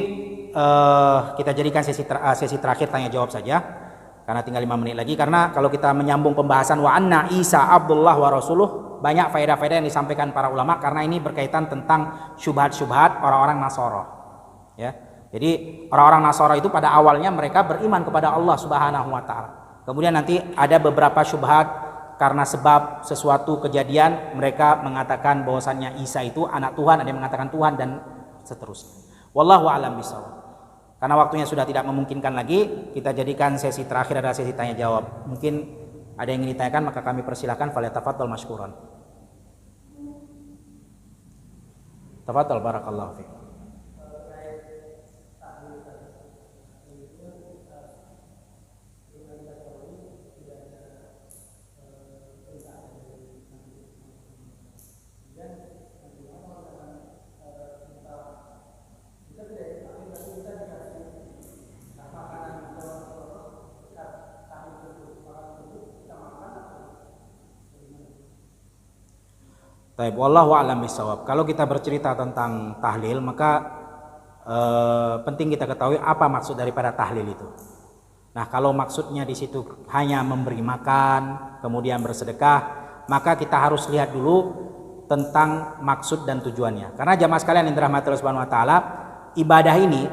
kita jadikan sesi terakhir tanya jawab saja, karena tinggal 5 menit lagi. Karena kalau kita menyambung pembahasan wa anna Isa Abdullah wa Rasuluh, banyak faedah-faedah yang disampaikan para ulama, karena ini berkaitan tentang syubhat-syubhat orang-orang Nasara. Ya, jadi orang-orang Nasara itu pada awalnya mereka beriman kepada Allah Subhanahu wa taala. Kemudian nanti ada beberapa syubhat karena sebab sesuatu kejadian mereka mengatakan bahwasannya Isa itu anak Tuhan, ada yang mengatakan Tuhan dan seterusnya. Wallahu a'lam bishawab. Karena waktunya sudah tidak memungkinkan lagi, kita jadikan sesi terakhir adalah sesi tanya jawab. Mungkin ada yang ingin ditanyakan, maka kami persilahkan. Falyatafaddal mashkuran. Tafadhal barakallahu fiik. Baik, wallahu a'lam bishawab. Kalau kita bercerita tentang tahlil, maka penting kita ketahui apa maksud daripada tahlil itu. Nah, kalau maksudnya di situ hanya memberi makan, kemudian bersedekah, maka kita harus lihat dulu tentang maksud dan tujuannya. Karena jamaah sekalian yang dirahmati Allah Subhanahu wa taala, ibadah ini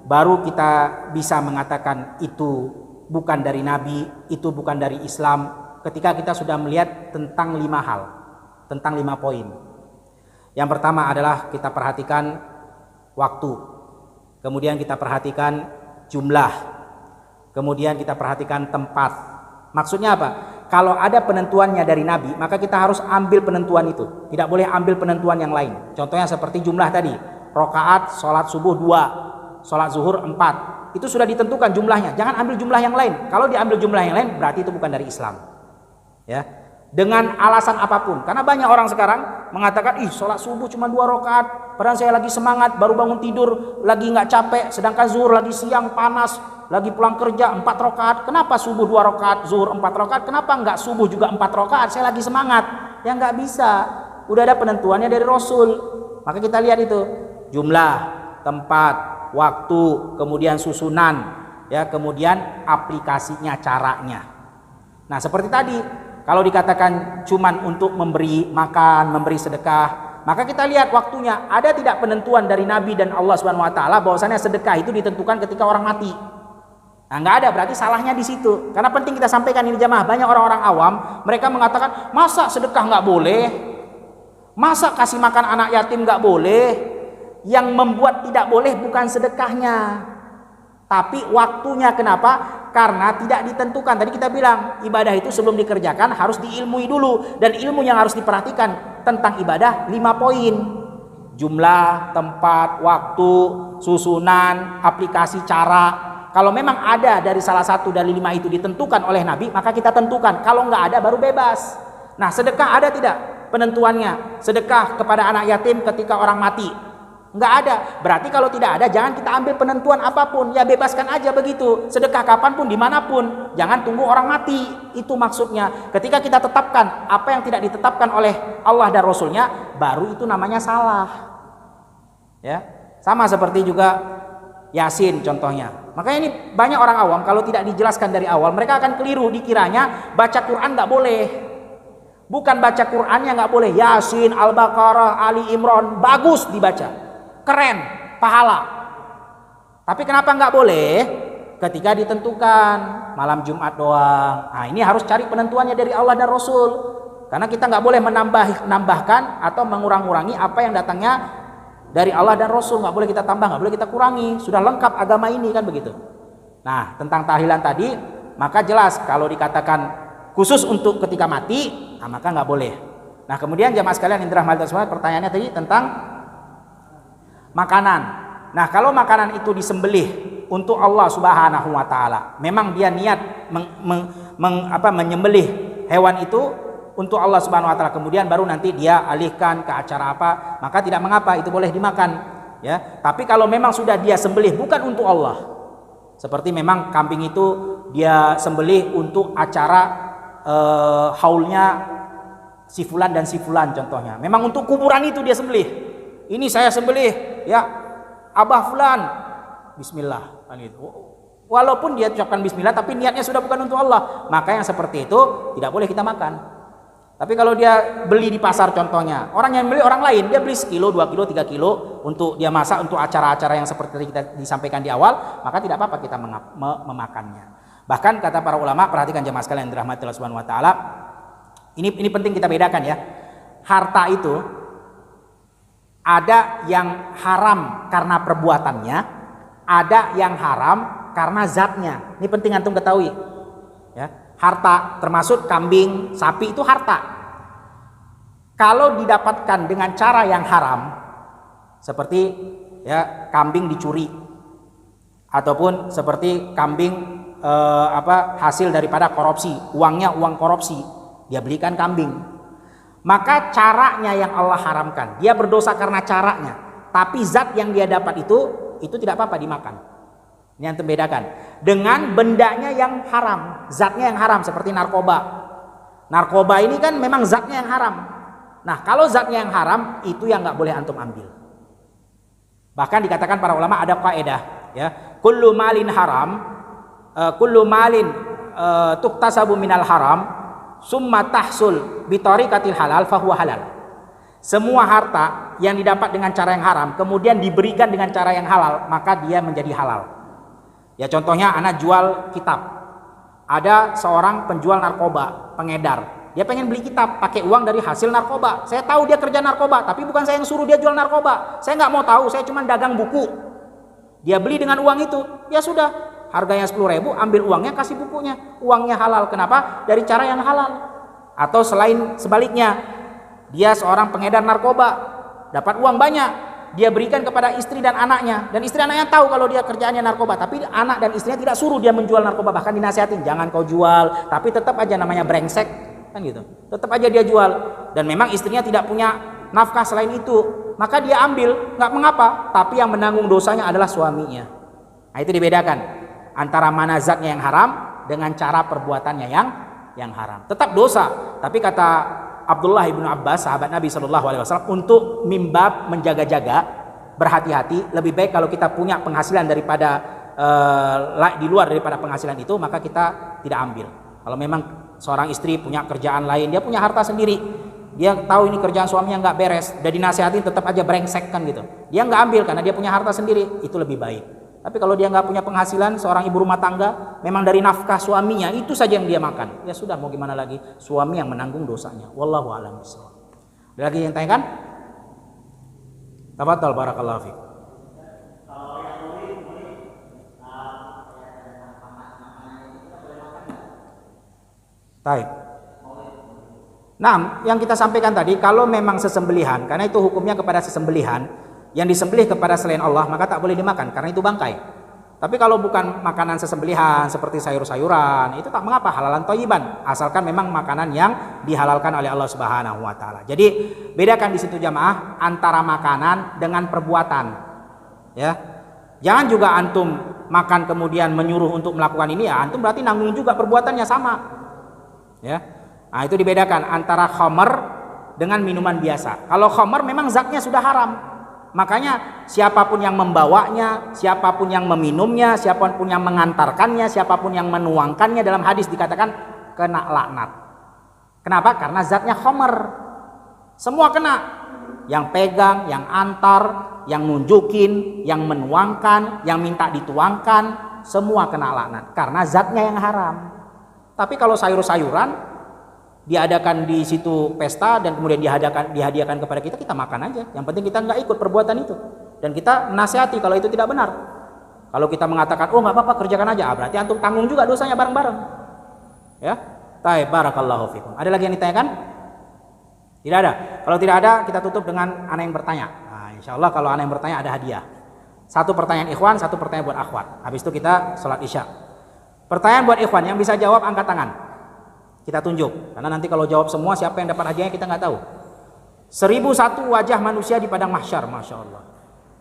baru kita bisa mengatakan itu bukan dari Nabi, itu bukan dari Islam, ketika kita sudah melihat tentang 5 hal. Tentang 5 poin. Yang pertama adalah kita perhatikan waktu, kemudian kita perhatikan jumlah, kemudian kita perhatikan tempat. Maksudnya apa? Kalau ada penentuannya dari Nabi, maka kita harus ambil penentuan itu, tidak boleh ambil penentuan yang lain. Contohnya seperti jumlah tadi, rakaat sholat subuh 2, sholat zuhur 4, itu sudah ditentukan jumlahnya. Jangan ambil jumlah yang lain. Kalau diambil jumlah yang lain, berarti itu bukan dari Islam. Ya. Dengan alasan apapun, karena banyak orang sekarang mengatakan, sholat subuh cuma 2 rakaat, padahal saya lagi semangat, baru bangun tidur, lagi nggak capek, sedangkan zuhur lagi siang panas, lagi pulang kerja 4 rakaat. Kenapa subuh 2 rakaat, zuhur 4 rakaat? Kenapa nggak subuh juga 4 rakaat? Saya lagi semangat. Ya nggak bisa. Udah ada penentuannya dari Rasul. Maka kita lihat itu jumlah, tempat, waktu, kemudian susunan, ya, kemudian aplikasinya, caranya. Nah, seperti tadi. Kalau dikatakan cuman untuk memberi makan, memberi sedekah, maka kita lihat waktunya. Ada tidak penentuan dari Nabi dan Allah Subhanahu wa taala bahwasanya sedekah itu ditentukan ketika orang mati? Nah, enggak ada, berarti salahnya di situ. Karena penting kita sampaikan ini jamaah, banyak orang-orang awam, mereka mengatakan, "Masa sedekah enggak boleh? Masa kasih makan anak yatim enggak boleh?" Yang membuat tidak boleh bukan sedekahnya, tapi waktunya. Kenapa? Karena tidak ditentukan. Tadi kita bilang ibadah itu sebelum dikerjakan harus diilmui dulu, dan ilmu yang harus diperhatikan tentang ibadah 5 poin: jumlah, tempat, waktu, susunan, aplikasi, cara. Kalau memang ada dari salah satu dari 5 itu ditentukan oleh Nabi, maka kita tentukan. Kalau nggak ada baru bebas. Nah, sedekah ada tidak penentuannya? Sedekah kepada anak yatim ketika orang mati? Nggak ada. Berarti kalau tidak ada, jangan kita ambil penentuan apapun, ya bebaskan aja begitu. Sedekah kapanpun, dimanapun, jangan tunggu orang mati. Itu maksudnya. Ketika kita tetapkan apa yang tidak ditetapkan oleh Allah dan Rasulnya, baru itu namanya salah. Ya, sama seperti juga Yasin contohnya. Makanya ini banyak orang awam kalau tidak dijelaskan dari awal, mereka akan keliru, dikiranya baca Quran nggak boleh. Bukan baca Qurannya nggak boleh. Yasin, Al-Baqarah, Ali Imran, bagus dibaca, keren, pahala. Tapi kenapa nggak boleh? Ketika ditentukan malam Jumat doang. Nah, ini harus cari penentuannya dari Allah dan Rasul. Karena kita nggak boleh menambahkan atau mengurangi apa yang datangnya dari Allah dan Rasul. Nggak boleh kita tambah, nggak boleh kita kurangi. Sudah lengkap agama ini, kan begitu. Nah, tentang tahlilan tadi, maka jelas kalau dikatakan khusus untuk ketika mati, nah maka nggak boleh. Nah, kemudian jamaah sekalian yang dirahmati Allah, pertanyaannya tadi tentang makanan. Nah, kalau makanan itu disembelih untuk Allah Subhanahu wa taala, memang dia niat menyembelih hewan itu untuk Allah Subhanahu wa taala, kemudian baru nanti dia alihkan ke acara apa, maka tidak mengapa, itu boleh dimakan. ya. Tapi kalau memang sudah dia sembelih bukan untuk Allah, seperti memang kambing itu dia sembelih untuk acara haulnya si fulan dan si fulan contohnya, memang untuk kuburan itu dia sembelih. Ini saya sembelih ya Abah fulan, bismillah kan gitu. Walaupun dia ucapkan bismillah tapi niatnya sudah bukan untuk Allah, maka yang seperti itu tidak boleh kita makan. Tapi kalau dia beli di pasar contohnya, orang yang beli orang lain, dia beli sekilo, 2 kilo, 3 kilo untuk dia masak untuk acara-acara yang seperti kita disampaikan di awal, maka tidak apa-apa kita memakannya. Bahkan kata para ulama, perhatikan jemaah sekalian yang dirahmati Allah Subhanahu wa taala, ini penting kita bedakan ya. Harta itu ada yang haram karena perbuatannya, ada yang haram karena zatnya. Ini penting antum ketahui. Ya, harta termasuk kambing, sapi itu harta. Kalau didapatkan dengan cara yang haram, seperti ya kambing dicuri, ataupun seperti kambing hasil daripada korupsi, uangnya uang korupsi, dia belikan kambing. Maka caranya yang Allah haramkan, dia berdosa karena caranya. Tapi zat yang dia dapat itu tidak apa-apa dimakan. Ini yang membedakan dengan bendanya yang haram, zatnya yang haram seperti narkoba. Narkoba ini kan memang zatnya yang haram. Nah, kalau zatnya yang haram itu yang nggak boleh antum ambil. Bahkan dikatakan para ulama ada kaidah, ya, kullu malin haram, kullu malin tuktasabu minal haram, summa tahsul bitariqatil halal fahuwa halal. Semua harta yang didapat dengan cara yang haram kemudian diberikan dengan cara yang halal, maka dia menjadi halal. Ya contohnya anak jual kitab. Ada seorang penjual narkoba, pengedar. Dia pengen beli kitab pakai uang dari hasil narkoba. Saya tahu dia kerja narkoba, tapi bukan saya yang suruh dia jual narkoba. Saya nggak mau tahu, saya cuma dagang buku. Dia beli dengan uang itu, ya sudah. Harganya 10.000, ambil uangnya, kasih bukunya. Uangnya halal. Kenapa? Dari cara yang halal. Atau selain sebaliknya, dia seorang pengedar narkoba, dapat uang banyak. Dia berikan kepada istri dan anaknya, dan istri anaknya tahu kalau dia kerjaannya narkoba, tapi anak dan istrinya tidak suruh dia menjual narkoba, bahkan dinasihatin jangan kau jual, tapi tetap aja namanya brengsek kan gitu, tetap aja dia jual, dan memang istrinya tidak punya nafkah selain itu, maka dia ambil, nggak mengapa, tapi yang menanggung dosanya adalah suaminya. Nah itu dibedakan antara mana zatnya yang haram dengan cara perbuatannya yang haram, tetap dosa, tapi kata Abdullah ibnu Abbas, sahabat Nabi SAW, untuk mimbab menjaga-jaga, berhati-hati, lebih baik kalau kita punya penghasilan daripada di luar daripada penghasilan itu, maka kita tidak ambil. Kalau memang seorang istri punya kerjaan lain, dia punya harta sendiri, dia tahu ini kerjaan suaminya nggak beres, dan dinasihatin tetap aja brengsek kan gitu, dia nggak ambil karena dia punya harta sendiri, itu lebih baik. Tapi kalau dia nggak punya penghasilan, seorang ibu rumah tangga, memang dari nafkah suaminya itu saja yang dia makan, ya sudah, mau gimana lagi, suami yang menanggung dosanya. Wallahu a'lam bishawab. Ada lagi yang tanyakan? Tafadhal, barakallahu fiik. Baik. Nah, yang kita sampaikan tadi, kalau memang sesembelihan, karena itu hukumnya kepada sesembelihan, yang disembelih kepada selain Allah, maka tak boleh dimakan karena itu bangkai. Tapi kalau bukan makanan sesembelihan seperti sayur-sayuran, itu tak mengapa, halalan thayyiban, asalkan memang makanan yang dihalalkan oleh Allah Subhanahu wa taala. Jadi bedakan di situ jamaah antara makanan dengan perbuatan. Ya. Jangan juga antum makan kemudian menyuruh untuk melakukan ini, ya antum berarti nanggung juga perbuatannya sama. Ya. Nah, itu dibedakan antara khamr dengan minuman biasa. Kalau khamr memang zatnya sudah haram. Makanya siapapun yang membawanya, siapapun yang meminumnya, siapapun yang mengantarkannya, siapapun yang menuangkannya, dalam hadis dikatakan kena laknat. Kenapa? Karena zatnya khamr. Semua kena. Yang pegang, yang antar, yang nunjukin, yang menuangkan, yang minta dituangkan, semua kena laknat karena zatnya yang haram. Tapi kalau sayur-sayuran diadakan di situ pesta dan kemudian dihadiahkan kepada kita, kita makan aja. Yang penting kita nggak ikut perbuatan itu, dan kita nasihati kalau itu tidak benar. Kalau kita mengatakan oh nggak apa-apa kerjakan aja, berarti antum tanggung juga dosanya bareng-bareng. Ya, taib, barakallahu fikum. Ada lagi yang ditanyakan? Tidak ada. Kalau tidak ada, kita tutup dengan ana yang bertanya. Nah, insya Allah kalau ana yang bertanya ada hadiah. Satu pertanyaan ikhwan, satu pertanyaan buat akhwat. Habis itu kita sholat isya. Pertanyaan buat ikhwan yang bisa jawab angkat tangan. Kita tunjuk, karena nanti kalau jawab semua siapa yang dapat hadiahnya kita nggak tahu. 1001 wajah manusia di padang mahsyar, masya Allah.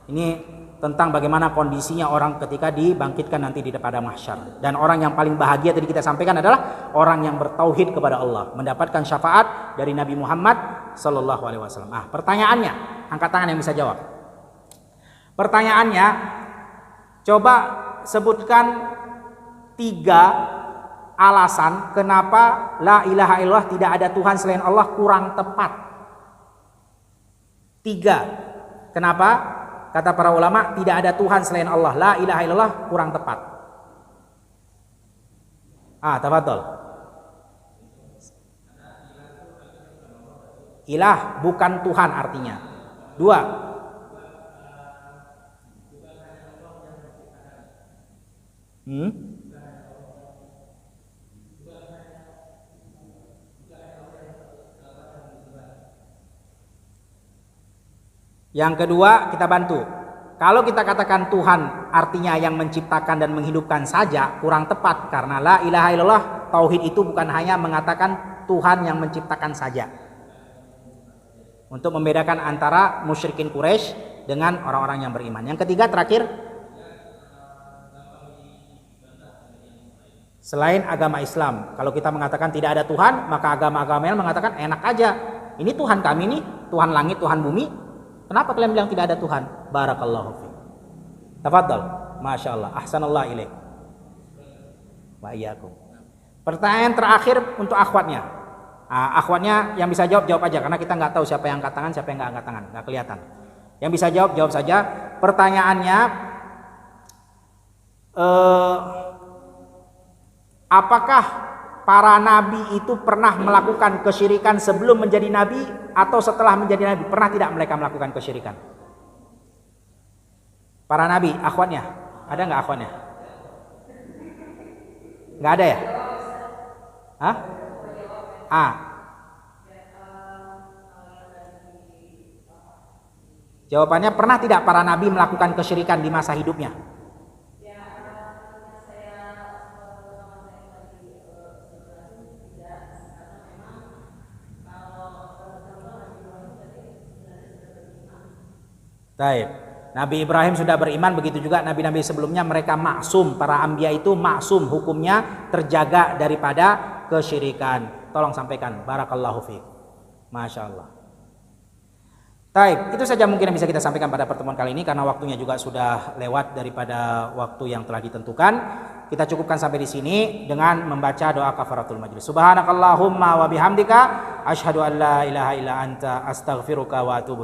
Ini tentang bagaimana kondisinya orang ketika dibangkitkan nanti di pada mahsyar. Dan orang yang paling bahagia tadi kita sampaikan adalah orang yang bertauhid kepada Allah, mendapatkan syafaat dari Nabi Muhammad sallallahu alaihi wasallam. Pertanyaannya, angkat tangan yang bisa jawab. Pertanyaannya, coba sebutkan 3 alasan kenapa la ilaha illallah, tidak ada Tuhan selain Allah, kurang tepat. 3. Kenapa? Kata para ulama, tidak ada Tuhan selain Allah, la ilaha illallah kurang tepat. Tafadhol. Ilah bukan Tuhan artinya. 2. Yang kedua, kita bantu. Kalau kita katakan Tuhan artinya yang menciptakan dan menghidupkan saja, kurang tepat, karena la ilaha illallah, tauhid itu bukan hanya mengatakan Tuhan yang menciptakan saja. Untuk membedakan antara musyrikin Quraisy dengan orang-orang yang beriman. Yang ketiga, terakhir, selain agama Islam, kalau kita mengatakan tidak ada Tuhan, maka agama-agama yang mengatakan enak aja, ini Tuhan kami nih, Tuhan langit, Tuhan bumi. Kenapa kalian bilang tidak ada Tuhan? Barakallahu fiik. Tafadhal. Masya Allah. Ahsanallah ilaik. Wa iyyakum. Pertanyaan terakhir untuk akhwatnya. Akhwatnya yang bisa jawab aja, karena kita nggak tahu siapa yang angkat tangan, siapa yang nggak angkat tangan, nggak kelihatan. Yang bisa jawab saja. Pertanyaannya, apakah para nabi itu pernah melakukan kesyirikan sebelum menjadi nabi atau setelah menjadi nabi? Pernah tidak mereka melakukan kesyirikan? Para nabi, akhwatnya, ada nggak akhwatnya? Nggak ada ya? Jawabannya, pernah tidak para nabi melakukan kesyirikan di masa hidupnya? Baik. Nabi Ibrahim sudah beriman, begitu juga nabi-nabi sebelumnya, mereka maksum, para anbiya itu maksum, hukumnya terjaga daripada kesyirikan. Tolong sampaikan. Barakallahu fiik. Masya Allah. Baik, itu saja mungkin yang bisa kita sampaikan pada pertemuan kali ini, karena waktunya juga sudah lewat daripada waktu yang telah ditentukan. Kita cukupkan sampai di sini dengan membaca doa kafaratul majlis. Subhanakallahumma wa bihamdika asyhadu an la ilaha illa anta astaghfiruka wa atubu ilaik.